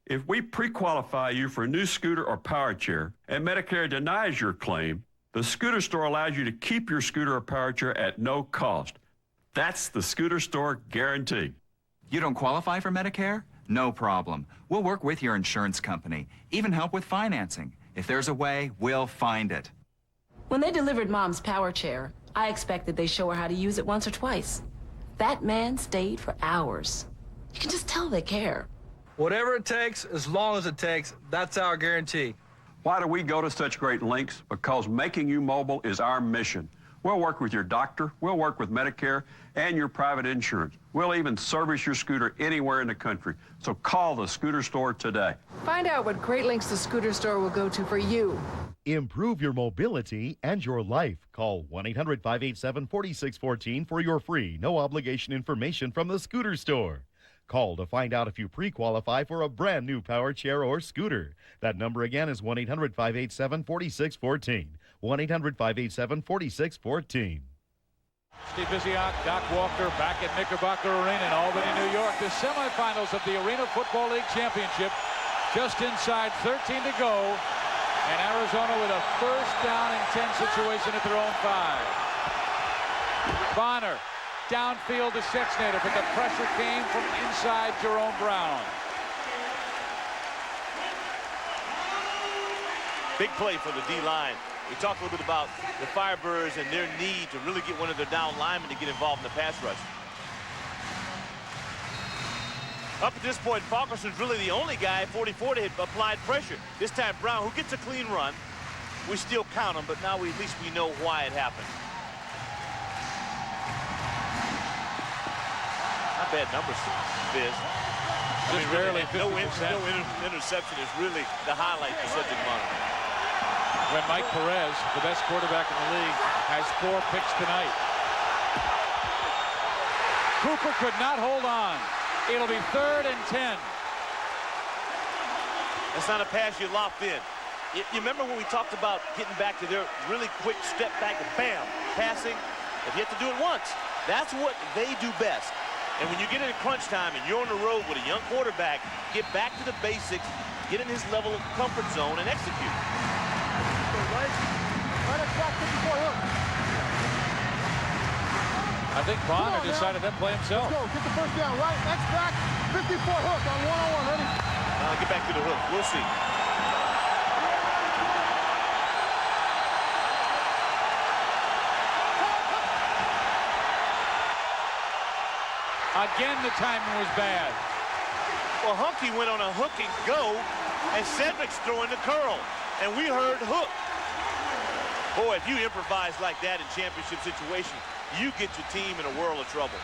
If we pre-qualify you for a new scooter or power chair and Medicare denies your claim, the scooter store allows you to keep your scooter or power chair at no cost. That's the scooter store guarantee. You don't qualify for Medicare? No problem. We'll work with your insurance company, even help with financing. If there's a way, we'll find it. When they delivered Mom's power chair, I expected they'd show her how to use it once or twice. That man stayed for hours. You can just tell they care. Whatever it takes, as long as it takes, that's our guarantee. Why do we go to such great lengths? Because making you mobile is our mission. We'll work with your doctor, we'll work with Medicare and your private insurance. We'll even service your scooter anywhere in the country. So call the scooter store today. Find out what great lengths the scooter store will go to for you. Improve your mobility and your life. Call 1-800-587-4614 for your free, no obligation information from the scooter store. Call to find out if you pre-qualify for a brand new power chair or scooter. That number again is 1-800-587-4614. 1-800-587-4614. Steve Visiak, Doc Walker back at Knickerbocker Arena in Albany, New York. The semifinals of the Arena Football League Championship. Just inside 13 to go. And Arizona with a first down and 10 situation at their own 5. Bonner downfield to Sexnader, but the pressure came from inside Jerome Brown. Big play for the D-line. We talked a little bit about the Firebirds and their need to really get one of their down linemen to get involved in the pass rush. Up at this point, Falkerson's really the only guy, 44, to hit applied pressure. This time Brown, who gets a clean run, we still count him, but now at least we know why it happened. Not bad numbers, Biz. Just barely 50%. No interception is really the highlight for Cedric Bonner. When Mike Perez, the best quarterback in the league, has 4 picks tonight. Cooper could not hold on. It'll be 3rd and 10. That's not a pass you locked in. You remember when we talked about getting back to their really quick step back and bam, passing? If you have to do it once, that's what they do best. And when you get into crunch time and you're on the road with a young quarterback, get back to the basics, get in his level of comfort zone and execute. Right at track 54 hook. I think Bonner decided to play himself. Let's go. Get the first down. Right. Next back. 54 hook on one-on-one. Ready? Get back to the hook. We'll see. Again, the timing was bad. Well, Hunky went on a hook and go, and Cedric's throwing the curl. And we heard hook. Boy, if you improvise like that in championship situations, you get your team in a world of trouble.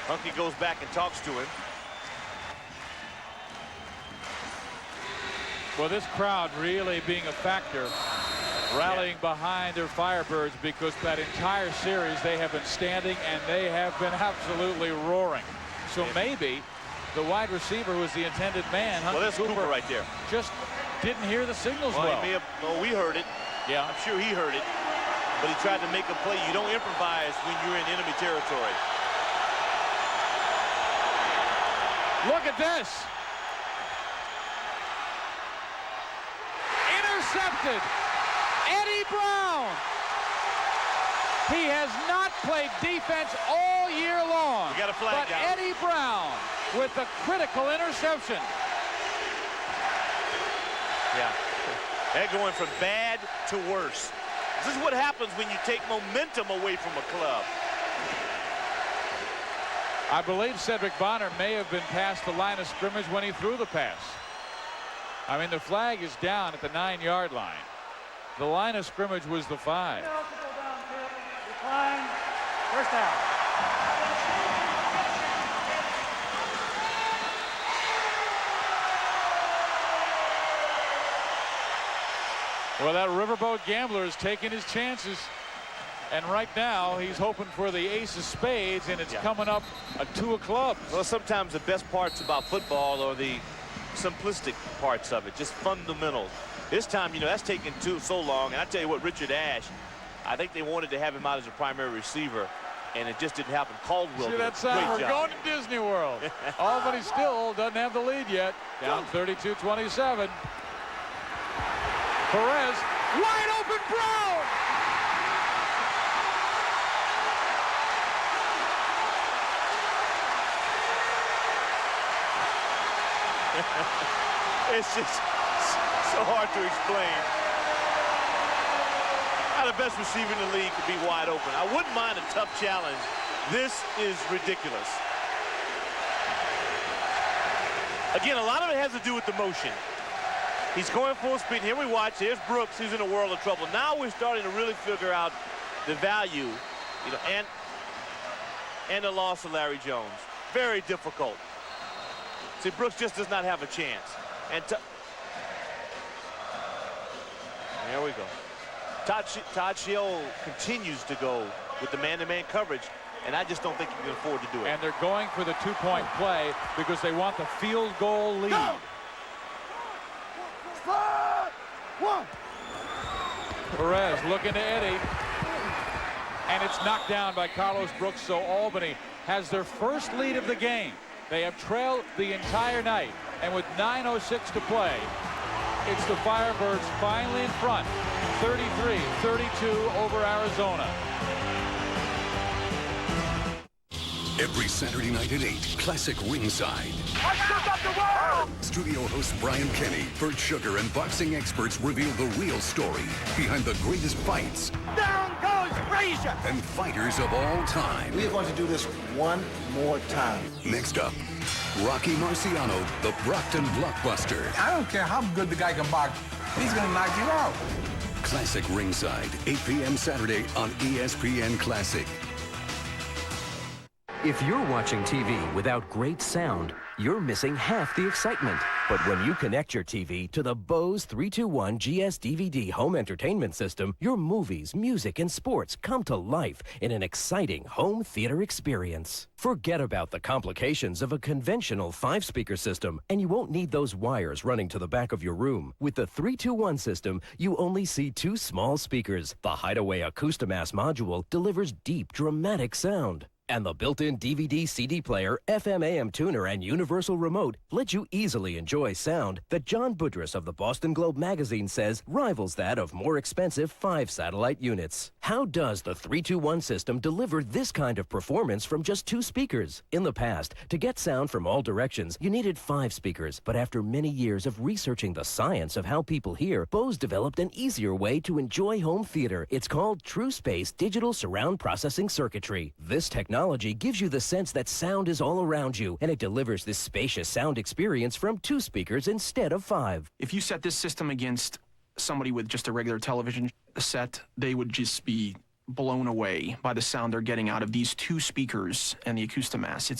Hunky goes back and talks to him. Well, this crowd really being a factor, rallying behind their Firebirds, because that entire series they have been standing and they have been absolutely roaring. So maybe the wide receiver who was the intended man, Hunky that's Cooper right there. Just didn't hear the signals well. He may have, we heard it. Yeah. I'm sure he heard it. But he tried to make a play. You don't improvise when you're in enemy territory. Look at this. Intercepted. Eddie Brown. He has not played defense all year long. You got a flag but down. Eddie Brown with the critical interception. Yeah. They're going from bad to worse. This is what happens when you take momentum away from a club. I believe Cedric Bonner may have been past the line of scrimmage when he threw the pass. I mean, the flag is down at the 9-yard line. The line of scrimmage was the 5. Decline. First down. Well, that riverboat gambler is taking his chances. And right now, he's hoping for the ace of spades, and it's coming up a 2 of clubs. Well, sometimes the best parts about football are the simplistic parts of it, just fundamentals. This time, you know, that's taken so long. And I tell you what, Richard Ash, I think they wanted to have him out as a primary receiver, and it just didn't happen. Caldwell See did a that sign? great We're job. going to Disney World. Albany still doesn't have the lead yet. Down 32-27. Perez, wide open Brown. It's just so hard to explain. How the best receiver in the league could be wide open. I wouldn't mind a tough challenge. This is ridiculous. Again, a lot of it has to do with the motion. He's going full speed. Here we watch. Here's Brooks, who's in a world of trouble. Now we're starting to really figure out the value, you know, and the loss of Larry Jones. Very difficult. See, Brooks just does not have a chance. And there we go. Todd Shield continues to go with the man-to-man coverage, and I just don't think he can afford to do it. And they're going for the 2-point play because they want the field goal lead. Go! Perez looking to Eddie, and it's knocked down by Carlos Brooks, so Albany has their first lead of the game. They have trailed the entire night, and with 9:06 to play, it's the Firebirds finally in front, 33-32 over Arizona. Every Saturday night at 8, Classic Ringside. Studio host Brian Kenny, Bert Sugar, and boxing experts reveal the real story behind the greatest fights. Down goes Frazier! And fighters of all time. We are going to do this one more time. Next up, Rocky Marciano, the Brockton Blockbuster. I don't care how good the guy can box. He's going to knock you out. Classic Ringside, 8 p.m. Saturday on ESPN Classic. If you're watching TV without great sound, you're missing half the excitement. But when you connect your TV to the Bose 321 GS DVD home entertainment system, your movies, music, and sports come to life in an exciting home theater experience. Forget about the complications of a conventional 5-speaker system, and you won't need those wires running to the back of your room. With the 321 system, you only see 2 small speakers. The Hideaway Acoustimass module delivers deep, dramatic sound. And the built-in DVD CD player, FM/AM tuner, and universal remote let you easily enjoy sound that John Budrus of the Boston Globe magazine says rivals that of more expensive 5-satellite units. How does the 321 system deliver this kind of performance from just 2 speakers? In the past, to get sound from all directions, you needed 5 speakers, but after many years of researching the science of how people hear, Bose developed an easier way to enjoy home theater. It's called True Space Digital Surround Processing Circuitry. This technology gives you the sense that sound is all around you, and it delivers this spacious sound experience from 2 speakers instead of 5. If you set this system against somebody with just a regular television set, they would just be blown away by the sound they're getting out of these 2 speakers and the Acoustimass.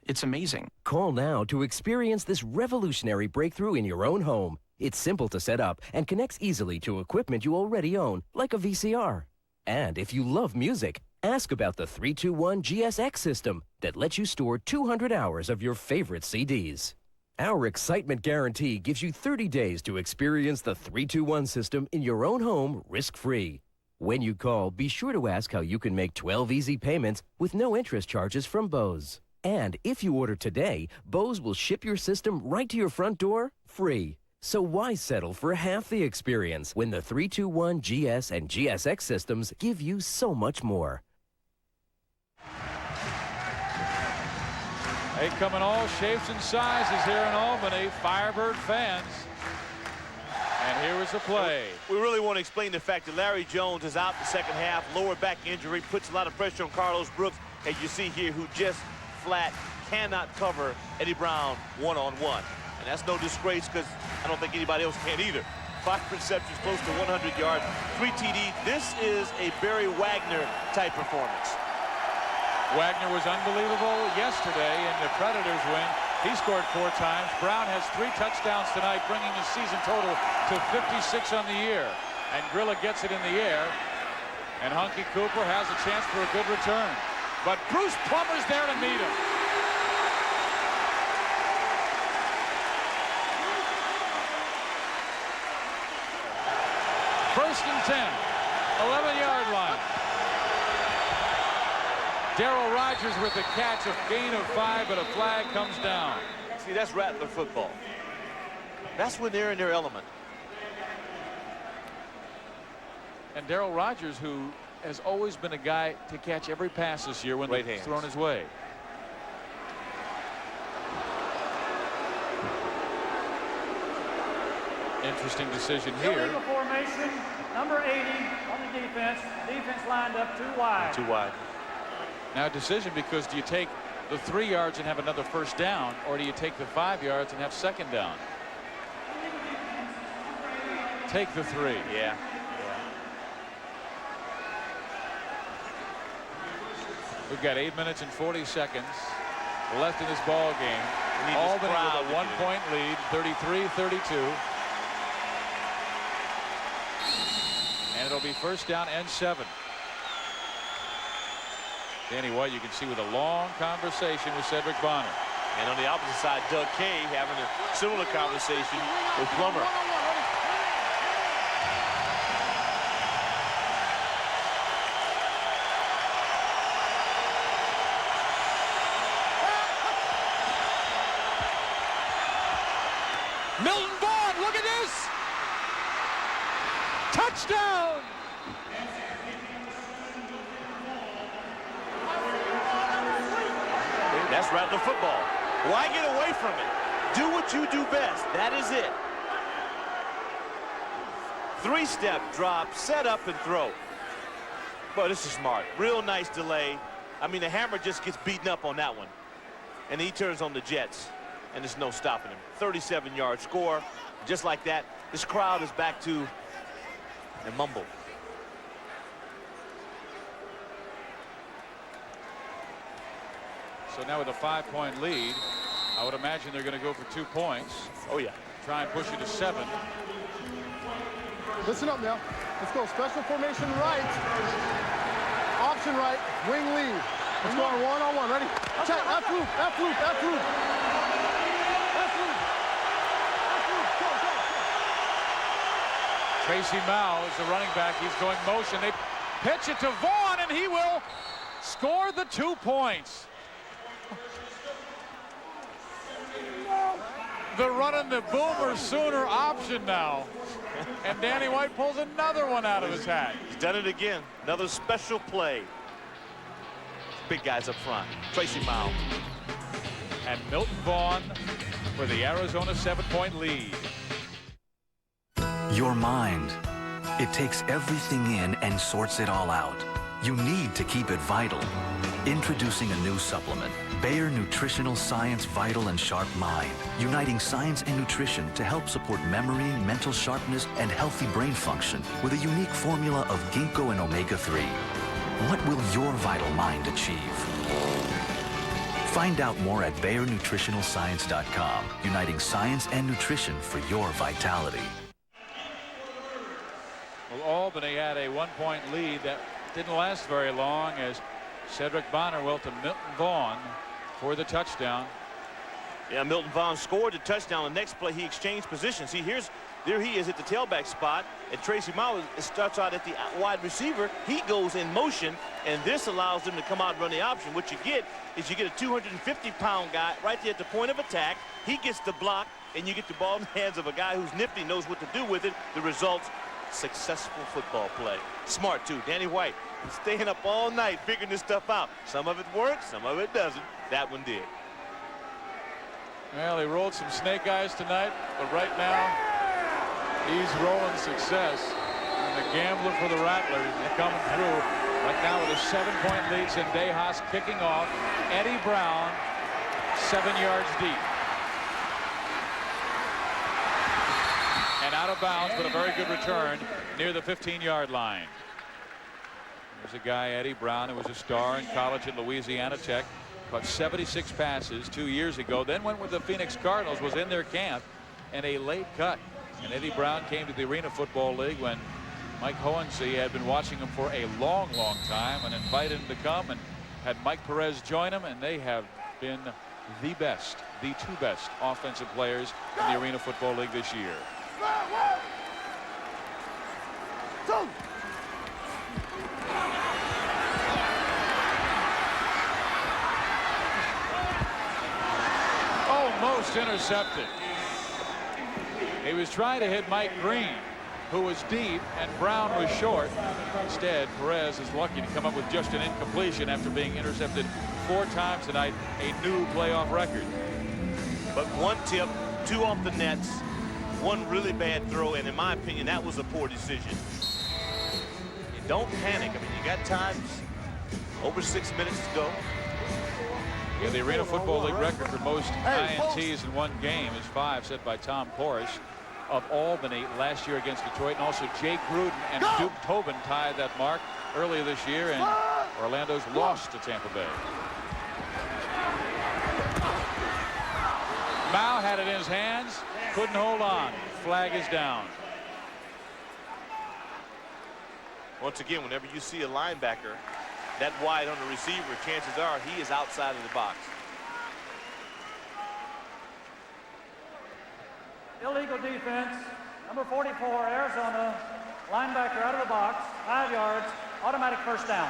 It's amazing. Call now to experience this revolutionary breakthrough in your own home. It's simple to set up and connects easily to equipment you already own, like a VCR. And if you love music, ask about the 321 GSX system that lets you store 200 hours of your favorite CDs. Our excitement guarantee gives you 30 days to experience the 321 system in your own home risk-free. When you call, be sure to ask how you can make 12 easy payments with no interest charges from Bose. And if you order today, Bose will ship your system right to your front door free. So why settle for half the experience when the 321 GS and GSX systems give you so much more? They come in all shapes and sizes here in Albany, Firebird fans. And here is the play. We really want to explain the fact that Larry Jones is out the second half. Lower back injury puts a lot of pressure on Carlos Brooks, as you see here, who just flat cannot cover Eddie Brown one-on-one. And that's no disgrace, because I don't think anybody else can either. 5 receptions, close to 100 yards, 3 TD. This is a Barry Wagner type performance. Wagner was unbelievable yesterday in the Predators win. He scored 4 times. Brown has 3 touchdowns tonight, bringing his season total to 56 on the year. And Grilla gets it in the air. And Hunky Cooper has a chance for a good return. But Bruce Plummer's there to meet him. First and 10, 11-yard line. Darryl Rogers with the catch, a gain of 5, but a flag comes down. See, that's Rattler football. That's when they're in their element. And Darryl Rogers, who has always been a guy to catch every pass this year when it's thrown his way. Interesting decision here. Illegal formation, number 80 on the defense. Defense lined up 2 wide. 2 wide. Now decision, because do you take the 3 yards and have another first down, or do you take the 5 yards and have second down? Take the 3. Yeah. We've got 8 minutes and 40 seconds left in this ball game. Albany with a 1-point lead, 33-32. And it'll be first down and 7. Danny White, you can see, with a long conversation with Cedric Bonner. And on the opposite side, Doug Kay having a similar conversation with Plummer. Milton Vaughn, look at this! Touchdown! That's Rattler football. Why get away from it? Do what you do best. That is it. 3-step drop, set up and throw. Well, this is smart. Real nice delay. I mean, the hammer just gets beaten up on that one. And he turns on the Jets, and there's no stopping him. 37-yard score. Just like that, this crowd is back to the mumble. So now with a 5-point lead, I would imagine they're going to go for 2 points. Oh, yeah. Try and push it to 7. Listen up now. Let's go. Special formation right. Option right. Wing lead. Let's go on 1-on-1. Ready? Check. F loop. F loop. F loop. F loop. F loop. Go, go, go. Tracy Mao is the running back. He's going motion. They pitch it to Vaughn, and he will score the 2 points. They're running the Boomer Sooner option now. And Danny White pulls another one out of his hat. He's done it again. Another special play. Big guys up front. Tracy Mao. And Milton Vaughn for the Arizona 7-point lead. Your mind. It takes everything in and sorts it all out. You need to keep it vital. Introducing a new supplement, Bayer Nutritional Science Vital and Sharp Mind, uniting science and nutrition to help support memory, mental sharpness, and healthy brain function with a unique formula of ginkgo and omega-3. What will your vital mind achieve? Find out more at BayerNutritionalScience.com, uniting science and nutrition for your vitality. Well, Albany had a 1-point lead that didn't last very long as Cedric Bonner went to Milton Vaughn for the touchdown. Yeah, Milton Vaughn scored the touchdown. The next play, he exchanged positions. See, here's There he is at the tailback spot, and Tracy Mauer starts out at the wide receiver. He goes in motion, and this allows them to come out and run the option. What you get is you get a 250-pound guy right there at the point of attack. He gets the block, and you get the ball in the hands of a guy who's nifty, knows what to do with it. The results, successful football play. Smart, too. Danny White staying up all night figuring this stuff out. Some of it works, some of it doesn't. That one did. Well, he rolled some snake eyes tonight, but right now he's rolling success. And the gambler for the Rattlers is coming through right now with a 7-point lead. Zendejas kicking off. Eddie Brown 7 yards deep. And out of bounds, but a very good return near the 15-yard line. There's a guy, Eddie Brown, who was a star in college at Louisiana Tech. Caught 76 passes 2 years ago, then went with the Phoenix Cardinals, was in their camp, and a late cut. And Eddie Brown came to the Arena Football League when Mike Hohensee had been watching him for a long, long time and invited him to come, and had Mike Perez join him, and they have been the best, the two best offensive players in the Arena Football League this year. Almost intercepted. He was trying to hit Mike Green, who was deep, and Brown was short. Instead, Perez is lucky to come up with just an incompletion after being intercepted 4 times tonight, a new playoff record. But 1 tip, 2 off the nets, 1 really bad throw, and in my opinion, that was a poor decision. You don't panic. I mean, you got time. Over 6 minutes to go. Yeah, the Arena Football League record for most INTs in one game is 5, set by Tom Porras of Albany last year against Detroit, and also Jay Gruden and Duke Tobin tied that mark earlier this year, and Orlando's lost to Tampa Bay. Mao had it in his hands, couldn't hold on. Flag is down. Once again, whenever you see a linebacker that wide on the receiver, chances are he is outside of the box. Illegal defense, number 44, Arizona, linebacker out of the box, 5 yards, automatic first down.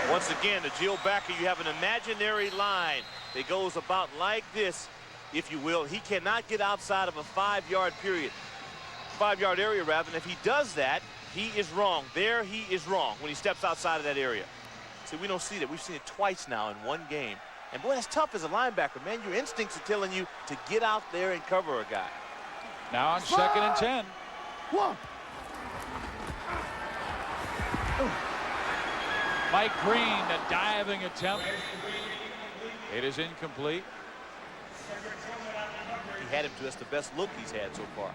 Once again, the Jill backer, you have an imaginary line that goes about like this, if you will. He cannot get outside of a 5-yard period, 5-yard area rather, and if he does that, he is wrong. There he is wrong when he steps outside of that area. See, we don't see that. We've seen it twice now in one game. And boy, that's tough as a linebacker, man. Your instincts are telling you to get out there and cover a guy. Now on 2nd and 10. Mike Green, a diving attempt. It is incomplete. He had him to us the best look he's had so far.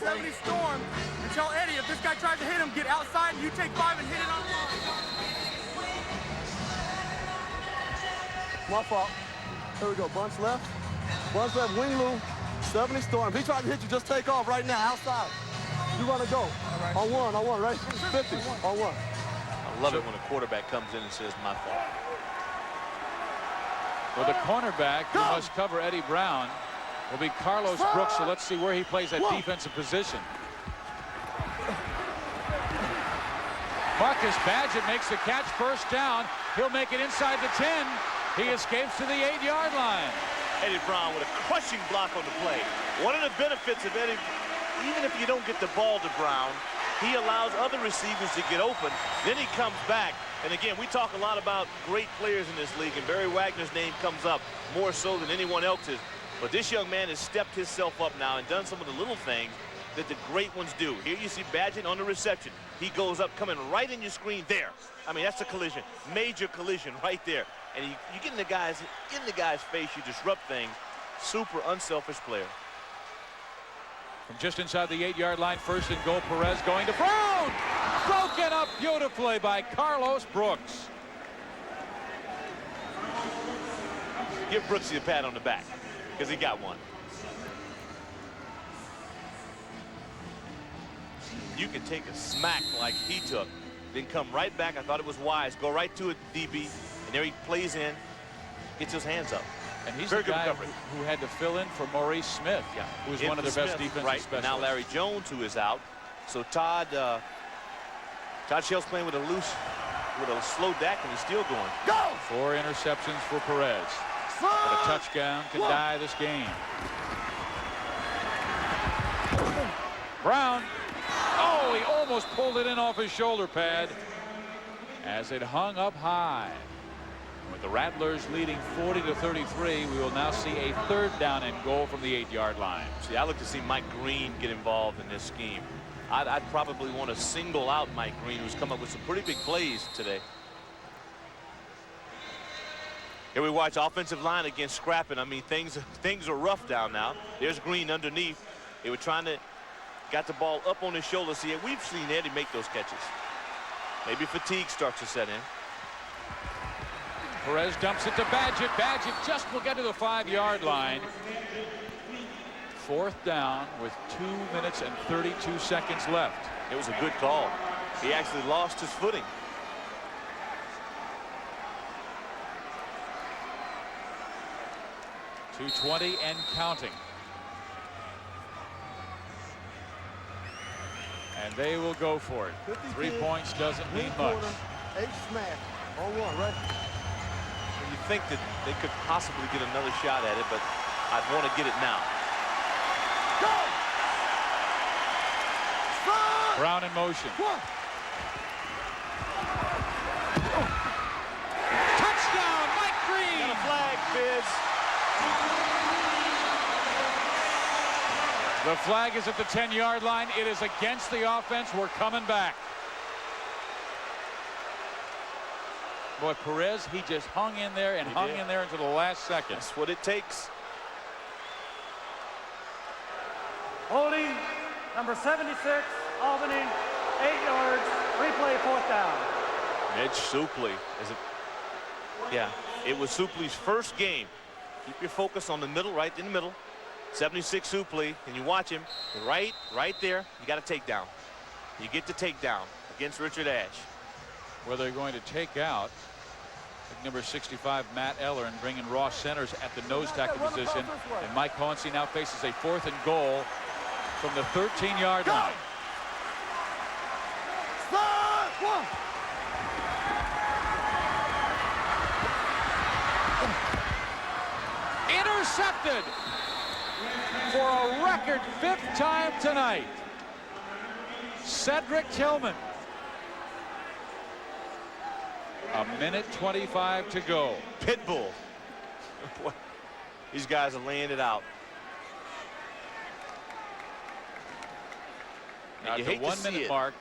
70 Storm and tell Eddie if this guy tries to hit him, get outside and you take 5 and hit it on the line. My fault. Here we go. Bunch left. Bunch left. Wing loop. 70 Storm. If he tries to hit you, just take off right now. Outside. You want to go. Right. On one, right? 50. On 1. I love it when a quarterback comes in and says, my fault. Well, the cornerback who must cover Eddie Brown will be Carlos Brooks, so let's see where he plays that defensive position. Marcus Badgett makes the catch, first down. He'll make it inside the 10. He escapes to the 8-yard line. Eddie Brown with a crushing block on the play. One of the benefits of Eddie, even if you don't get the ball to Brown, he allows other receivers to get open. Then he comes back. And again, we talk a lot about great players in this league, and Barry Wagner's name comes up more so than anyone else's. But this young man has stepped himself up now and done some of the little things that the great ones do. Here you see Badgett on the reception. He goes up, coming right in your screen there. I mean, that's a collision, major collision right there. And you get in the guy's face, you disrupt things. Super unselfish player. From just inside the 8-yard line, 1st and goal, Perez going to Brown. Broken up beautifully by Carlos Brooks. Give Brooksy a pat on the back, because he got one. You can take a smack like he took, then come right back. I thought it was wise. Go right to it, DB, and there he plays in. gets his hands up. And he's Very the good guy recovery. who had to fill in for Maurice Smith, who was one of their best defensive right. specialists. Now Larry Jones, who is out. So Todd Shell's playing with a slow deck, and he's still going. Go! 4 interceptions for Perez. But a touchdown can die this game. Brown. Oh, he almost pulled it in off his shoulder pad as it hung up high. With the Rattlers leading 40-33, we will now see a 3rd down and goal from the 8-yard line. See, I look to see Mike Green get involved in this scheme. I'd probably want to single out Mike Green, who's come up with some pretty big plays today. Here we watch offensive line against scrapping. I mean, things are rough down now. There's Green underneath. They were trying to got the ball up on his shoulder. See, we've seen Eddie make those catches. Maybe fatigue starts to set in. Perez dumps it to Badgett. Badgett just will get to the 5-yard line. 4th down with 2 minutes and 32 seconds left. It was a good call. He actually lost his footing. .220 and counting. And they will go for it. 3 points doesn't mean much. 8 smash. On 1, right? You think that they could possibly get another shot at it, but I'd want to get it now. Go! Brown in motion. Touchdown, Mike Green! Got a flag, Fizz. The flag is at the 10-yard line. It is against the offense. We're coming back. Boy, Perez, he just hung in there and hung in there until the last second. That's what it takes. Holding number 76, Albany, 8 yards, replay 4th down. Mitch Supley. Yeah, it was Supley's first game. Keep your focus on the middle, right in the middle. 76 Supley, and you watch him right there. You got to take down. You get to take down against Richard Ashe. Where they're going to take out number 65 Matt Eller and bring in Ross Centers at the nose tackle position, and Mike Hohensee now faces a 4th and goal from the 13-yard line. Intercepted for a record 5th time tonight. Cedric Tillman. A minute 25 to go. Pitbull. Boy, these guys are laying it out. Now, at the 1 minute mark,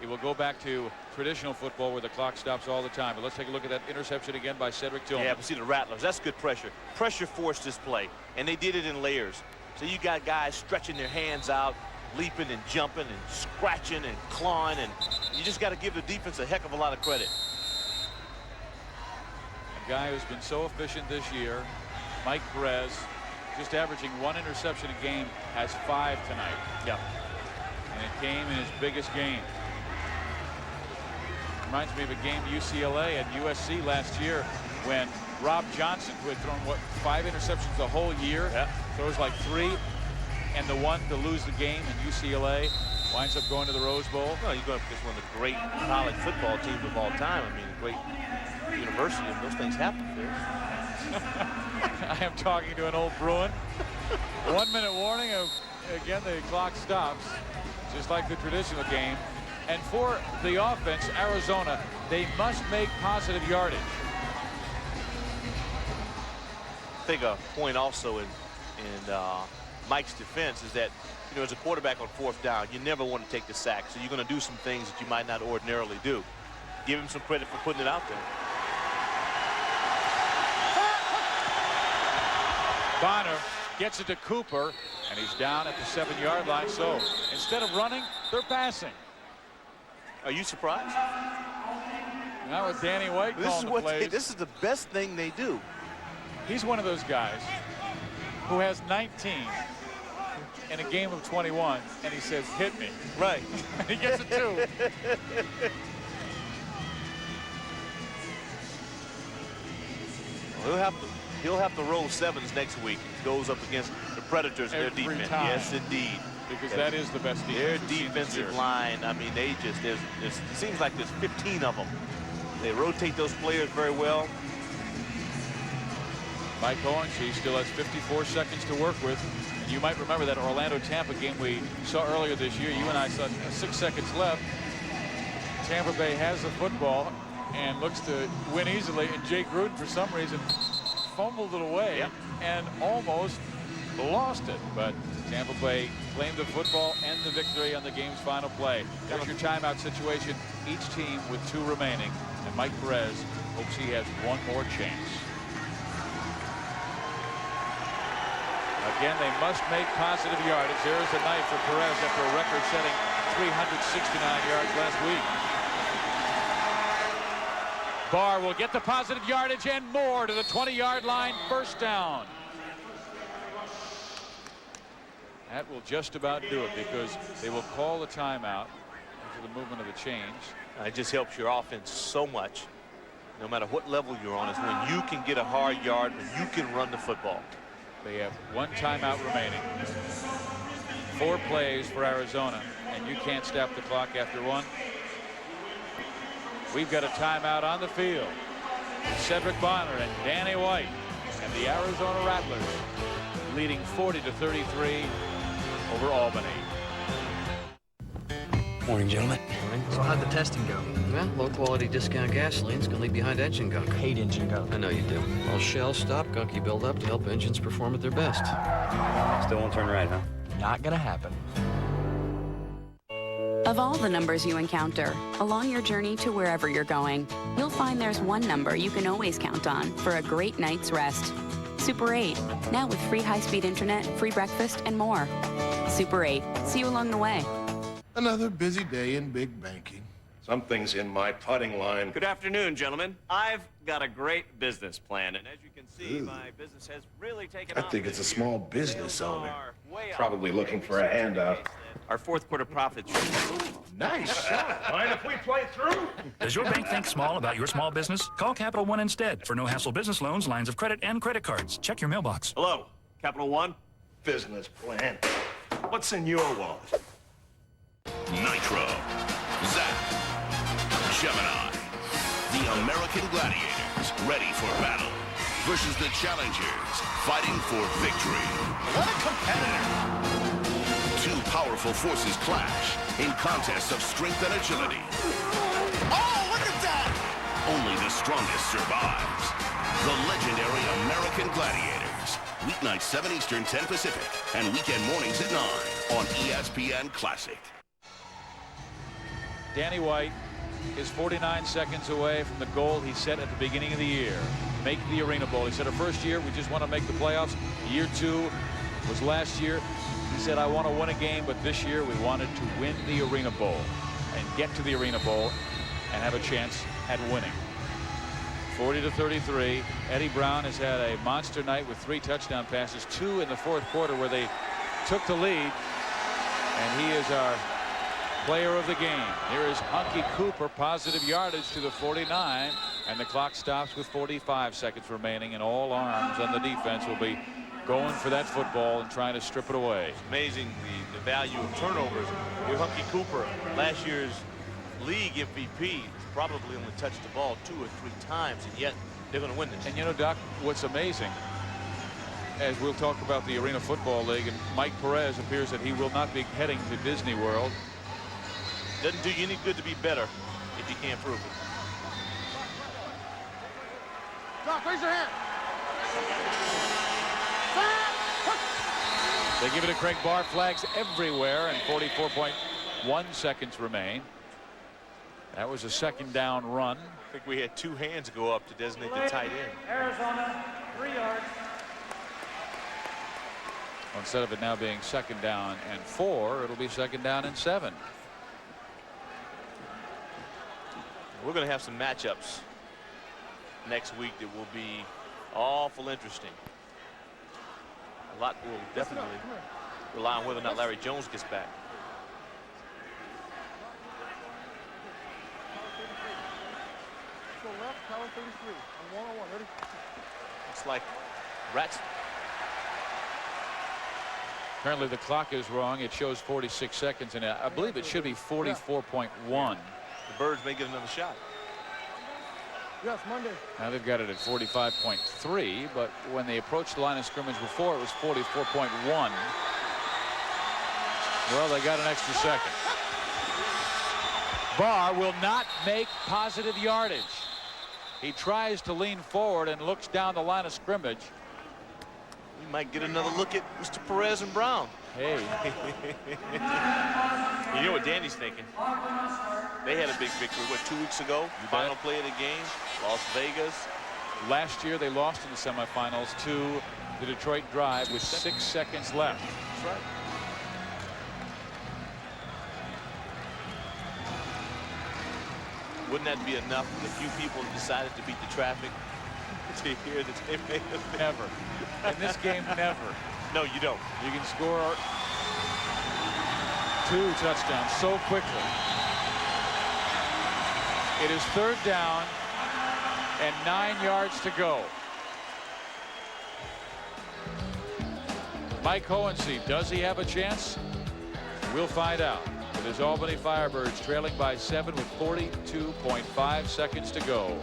it will go back to traditional football where the clock stops all the time. But let's take a look at that interception again by Cedric Tillman. Yeah, but see the Rattlers, that's good pressure. Pressure forced this play, and they did it in layers. So you got guys stretching their hands out, leaping and jumping and scratching and clawing, and you just got to give the defense a heck of a lot of credit. A guy who's been so efficient this year, Mike Perez, just averaging 1 interception a game, has 5 tonight. Yeah. And it came in his biggest game. Reminds me of a game UCLA and USC last year when Rob Johnson, who had thrown, what, 5 interceptions the whole year, throws like 3, and the one to lose the game in UCLA winds up going to the Rose Bowl. Well, you're going up against one of the great college football teams of all time. I mean, a great university, and those things happen. I am talking to an old Bruin. 1 minute warning. Again, the clock stops, just like the traditional game. And for the offense, Arizona, they must make positive yardage. I think a point also in Mike's defense is that, you know, as a quarterback on 4th down, you never want to take the sack. So you're going to do some things that you might not ordinarily do. Give him some credit for putting it out there. Bonner gets it to Cooper, and he's down at the 7-yard line. So instead of running, they're passing. Are you surprised? Now with Danny White calling the plays. This is the best thing they do. He's one of those guys who has 19 in a game of 21, and he says, hit me. Right. He gets it too. Well, He'll have to roll sevens next week. He goes up against the Predators and their Every defense. time. Yes, indeed. Because that is the best defense. Their defensive line, I mean, they just, it seems like there's 15 of them. They rotate those players very well. Mike Owens, he still has 54 seconds to work with. And you might remember that Orlando-Tampa game we saw earlier this year. You and I saw 6 seconds left. Tampa Bay has the football and looks to win easily. And Jay Gruden, for some reason, fumbled it away and almost lost it. But Tampa Bay claimed the football and the victory on the game's final play. There's your timeout situation. Each team with 2 remaining. And Mike Perez hopes he has one more chance. Again, they must make positive yardage. There's a night for Perez after a record-setting 369 yards last week. Barr will get the positive yardage and more to the 20-yard line. First down. That will just about do it because they will call the timeout after the movement of the chains. It just helps your offense so much, no matter what level you're on, is when you can get a hard yard, when you can run the football. They have 1 timeout remaining. 4 plays for Arizona, and you can't stop the clock after 1. We've got a timeout on the field. Cedric Bonner and Danny White and the Arizona Rattlers leading 40-33 over Albany. Morning, gentlemen. Morning. So how'd the testing go? Well, low-quality discount gasoline's gonna leave behind engine gunk. Hate engine gunk. I know you do. Well, Shell stopped gunky buildup to help engines perform at their best. Still won't turn right, huh? Not gonna happen. Of all the numbers you encounter along your journey to wherever you're going, you'll find there's one number you can always count on for a great night's rest. Super 8, now with free high-speed internet, free breakfast, and more. Super 8, see you along the way. Another busy day in big banking. Something's in my putting line. Good afternoon, gentlemen. I've got a great business plan, and as you can see, my business has really taken off. I think it's a small business owner. Probably looking for a handout. Our fourth quarter profits. Nice shot. Mind if we play through? Does your bank think small about your small business? Call Capital One instead for no-hassle business loans, lines of credit, and credit cards. Check your mailbox. Hello, Capital One. Business plan. What's in your wallet? Nitro, Zap, Gemini, the American Gladiators, ready for battle, versus the Challengers, fighting for victory. What a competitor! 2 powerful forces clash in contests of strength and agility. Oh, look at that! Only the strongest survives. The legendary American Gladiators. Weeknights 7 Eastern, 10 Pacific, and weekend mornings at 9 on ESPN Classic. Danny White is 49 seconds away from the goal he set at the beginning of the year. Make the Arena Bowl. He said our first year we just want to make the playoffs. Year 2 was last year. He said I want to win a game, but this year we wanted to win the Arena Bowl and get to the Arena Bowl and have a chance at winning. 40-33. Eddie Brown has had a monster night with 3 touchdown passes, 2 in the fourth quarter where they took the lead, and he is our player of the game. Here is Hunky Cooper, positive yardage to the 49, and the clock stops with 45 seconds remaining, and all arms on the defense will be going for that football and trying to strip it away. It's amazing the value of turnovers. Here, Hunky Cooper, last year's league MVP, probably only touched the ball 2 or 3 times, and yet they're going to win this. And you know, Doc, what's amazing, as we'll talk about the Arena Football League, and Mike Perez appears that he will not be heading to Disney World. Doesn't do you any good to be better if you can't prove it. Doc, raise your hand. They give it to Craig Barr. Flags everywhere, and 44.1 seconds remain. That was a second down run. I think we had 2 hands go up to designate the tight end. Arizona, 3 yards. Instead of it now being second down and 4, it'll be second down and 7. We're going to have some matchups next week that will be awful interesting. A lot will definitely rely on whether or not Larry Jones gets back. Go left, power 33. On 1-on-1. Ready? Looks like Rats. Apparently the clock is wrong. It shows 46 seconds, and I believe it should be 44.1. The Birds may get another shot. Yes, Monday. Now they've got it at 45.3, but when they approached the line of scrimmage before, it was 44.1. Well, they got an extra second. Barr will not make positive yardage. He tries to lean forward and looks down the line of scrimmage. We might get another look at Mr. Perez and Brown. Hey. You know what Danny's thinking? They had a big victory, what, 2 weeks ago? Final play of the game, Las Vegas. Last year they lost in the semifinals to the Detroit Drive with 6 seconds left. That's right. Wouldn't that be enough if a few people decided to beat the traffic to hear that they made a Never. In this game, never. No, you don't. You can score 2 touchdowns so quickly. It is 3rd down and 9 yards to go. Mike Hohensee, does he have a chance? We'll find out. With his Albany Firebirds trailing by 7 with 42.5 seconds to go.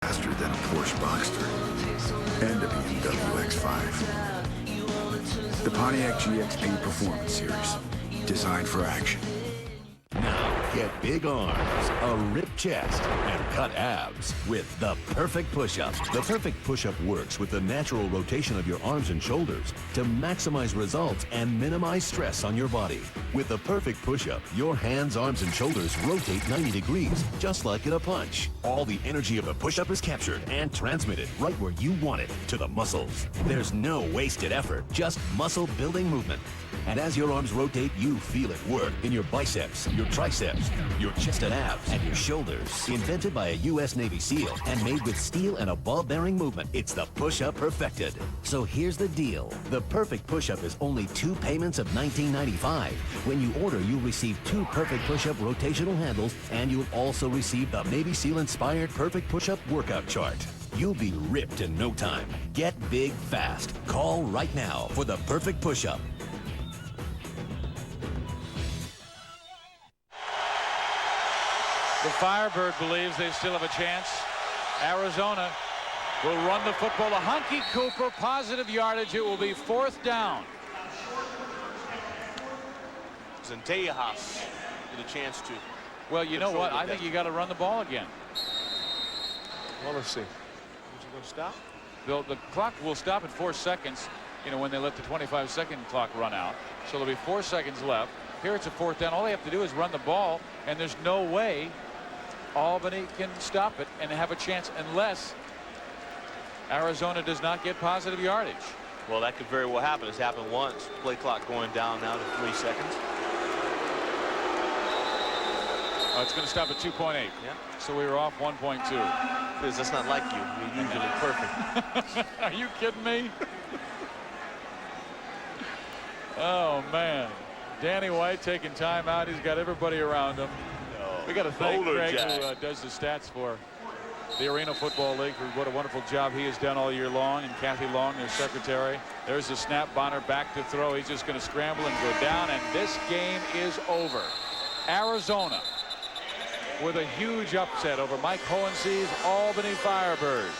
Faster than a Porsche Boxster and a BMW X5. The Pontiac GXP Performance Series, designed for action. Now get big arms, a ripped chest, and cut abs with the Perfect Push-Up. The Perfect Push-Up works with the natural rotation of your arms and shoulders to maximize results and minimize stress on your body. With the Perfect Push-Up, your hands, arms, and shoulders rotate 90 degrees, just like in a punch. All the energy of a push-up is captured and transmitted right where you want it, to the muscles. There's no wasted effort, just muscle-building movement. And as your arms rotate, you feel it work in your biceps, your triceps, your chest and abs, and your shoulders. Invented by a U.S. Navy SEAL and made with steel and a ball-bearing movement, it's the push-up perfected. So here's the deal. The Perfect Push-Up is only 2 payments of $19.95. When you order, you'll receive 2 Perfect Push-Up rotational handles, and you'll also receive the Navy SEAL-inspired Perfect Push-Up workout chart. You'll be ripped in no time. Get big fast. Call right now for the Perfect Push-Up. The Firebird believes they still have a chance. Arizona will run the football. A Hunky Cooper, positive yardage. It will be 4th down. Zentejas get a chance to. Well, you know what? I think you got to run the ball again. Well, let's see. Is it going to stop? The clock will stop at 4 seconds, you know, when they let the 25-second clock run out. So there'll be 4 seconds left. Here it's a 4th down. All they have to do is run the ball, and there's no way Albany can stop it and have a chance unless Arizona does not get positive yardage. Well, that could very well happen. It's happened once. Play clock going down now to 3 seconds. Oh, it's going to stop at 2.8. Yeah. So we were off 1.2. Because that's not like you. You're usually perfect. Are you kidding me? Oh, man. Danny White taking time out. He's got everybody around him. We got to thank Craig, who does the stats for the Arena Football League, for what a wonderful job he has done all year long, and Kathy Long, their secretary. There's the snap. Bonner back to throw. He's just going to scramble and go down, and this game is over. Arizona with a huge upset over Mike Hohensee's Albany Firebirds,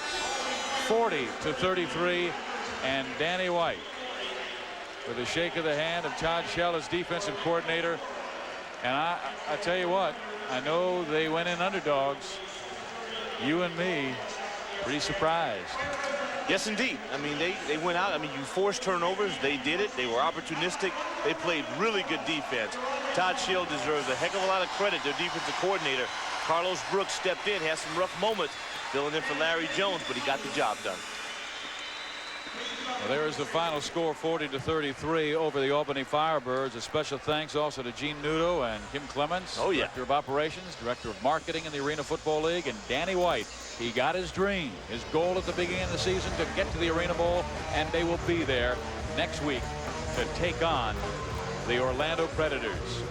40-33, and Danny White with a shake of the hand of Todd Shell as defensive coordinator. And I tell you what, I know they went in underdogs. You and me, pretty surprised. Yes, indeed. I mean, they went out. I mean, you forced turnovers. They did it. They were opportunistic. They played really good defense. Todd Shell deserves a heck of a lot of credit, their defensive coordinator. Carlos Brooks stepped in, had some rough moments, filling in for Larry Jones, but he got the job done. Well, there's the final score, 40-33 over the Albany Firebirds. A special thanks also to Gene Nudo and Kim Clements, Director of Operations, Director of Marketing in the Arena Football League, and Danny White. He got his dream, his goal at the beginning of the season to get to the Arena Bowl, and they will be there next week to take on the Orlando Predators.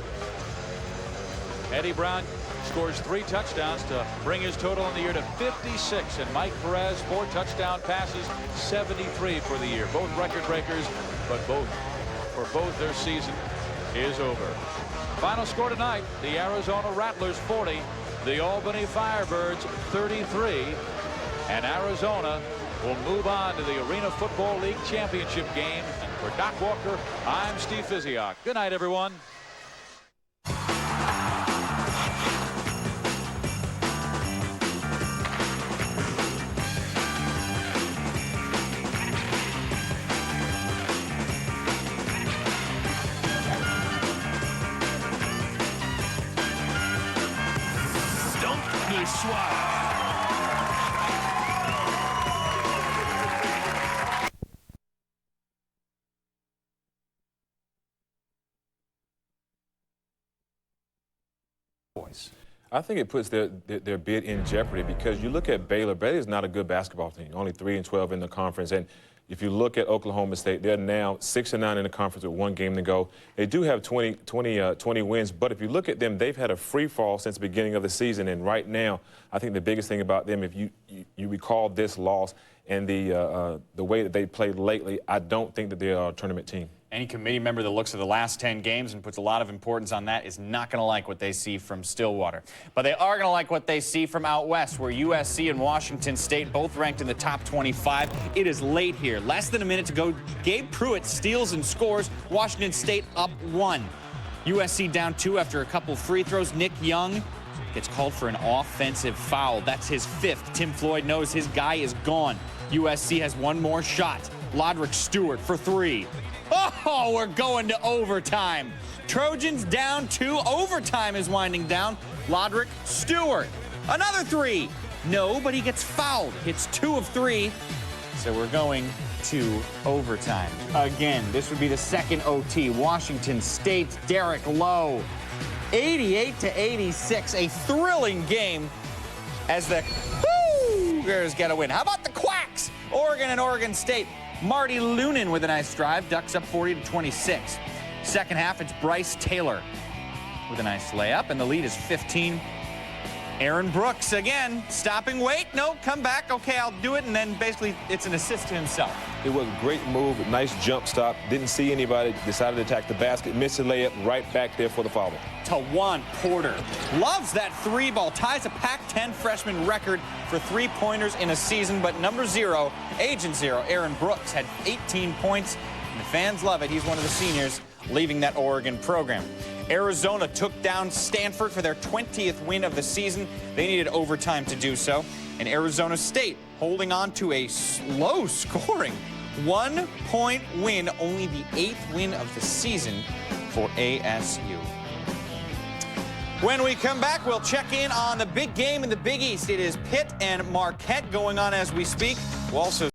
Eddie Brown scores 3 touchdowns to bring his total in the year to 56, and Mike Perez 4 touchdown passes, 73 for the year. Both record breakers, but both their season is over. Final score tonight: the Arizona Rattlers 40, the Albany Firebirds 33, and Arizona will move on to the Arena Football League championship game. And for Doc Walker, I'm Steve Physiok. Good night, everyone. I think it puts their bid in jeopardy because you look at Baylor. Baylor is not a good basketball team, only 3-12 in the conference. And if you look at Oklahoma State, they're now 6-9 in the conference with 1 game to go. They do have 20 wins, but if you look at them, they've had a free fall since the beginning of the season. And right now, I think the biggest thing about them, if you recall this loss and the way that they played lately, I don't think that they are a tournament team. Any committee member that looks at the last 10 games and puts a lot of importance on that is not going to like what they see from Stillwater. But they are going to like what they see from out west, where USC and Washington State both ranked in the top 25. It is late here. Less than a minute to go. Gabe Pruitt steals and scores. Washington State up 1. USC down 2 after a couple free throws. Nick Young gets called for an offensive foul. That's his 5th. Tim Floyd knows his guy is gone. USC has 1 more shot. Lodrick Stewart for 3. Oh, we're going to overtime. Trojans down 2. Overtime is winding down. Lodrick Stewart. Another 3. No, but he gets fouled. Hits 2 of 3. So we're going to overtime. Again, this would be the 2nd OT. Washington State, Derek Lowe. 88-86. A thrilling game as the Cougars get a win. How about the Quacks? Oregon and Oregon State. Marty Lunin with a nice drive, ducks up 40-26. Second half, it's Bryce Taylor with a nice layup, and the lead is 15. Aaron Brooks again, stopping, wait, no, come back, okay, I'll do it, and then basically it's an assist to himself. It was a great move, nice jump stop, didn't see anybody, decided to attack the basket, missed the layup, right back there for the foul. Tawan Porter loves that 3 ball, ties a Pac-10 freshman record for 3-pointers in a season, but number 0, Agent 0, Aaron Brooks had 18 points, and the fans love it. He's one of the seniors leaving that Oregon program. Arizona took down Stanford for their 20th win of the season. They needed overtime to do so. And Arizona State holding on to a low-scoring 1-point win, only the 8th win of the season for ASU. When we come back, we'll check in on the big game in the Big East. It is Pitt and Marquette going on as we speak. We'll also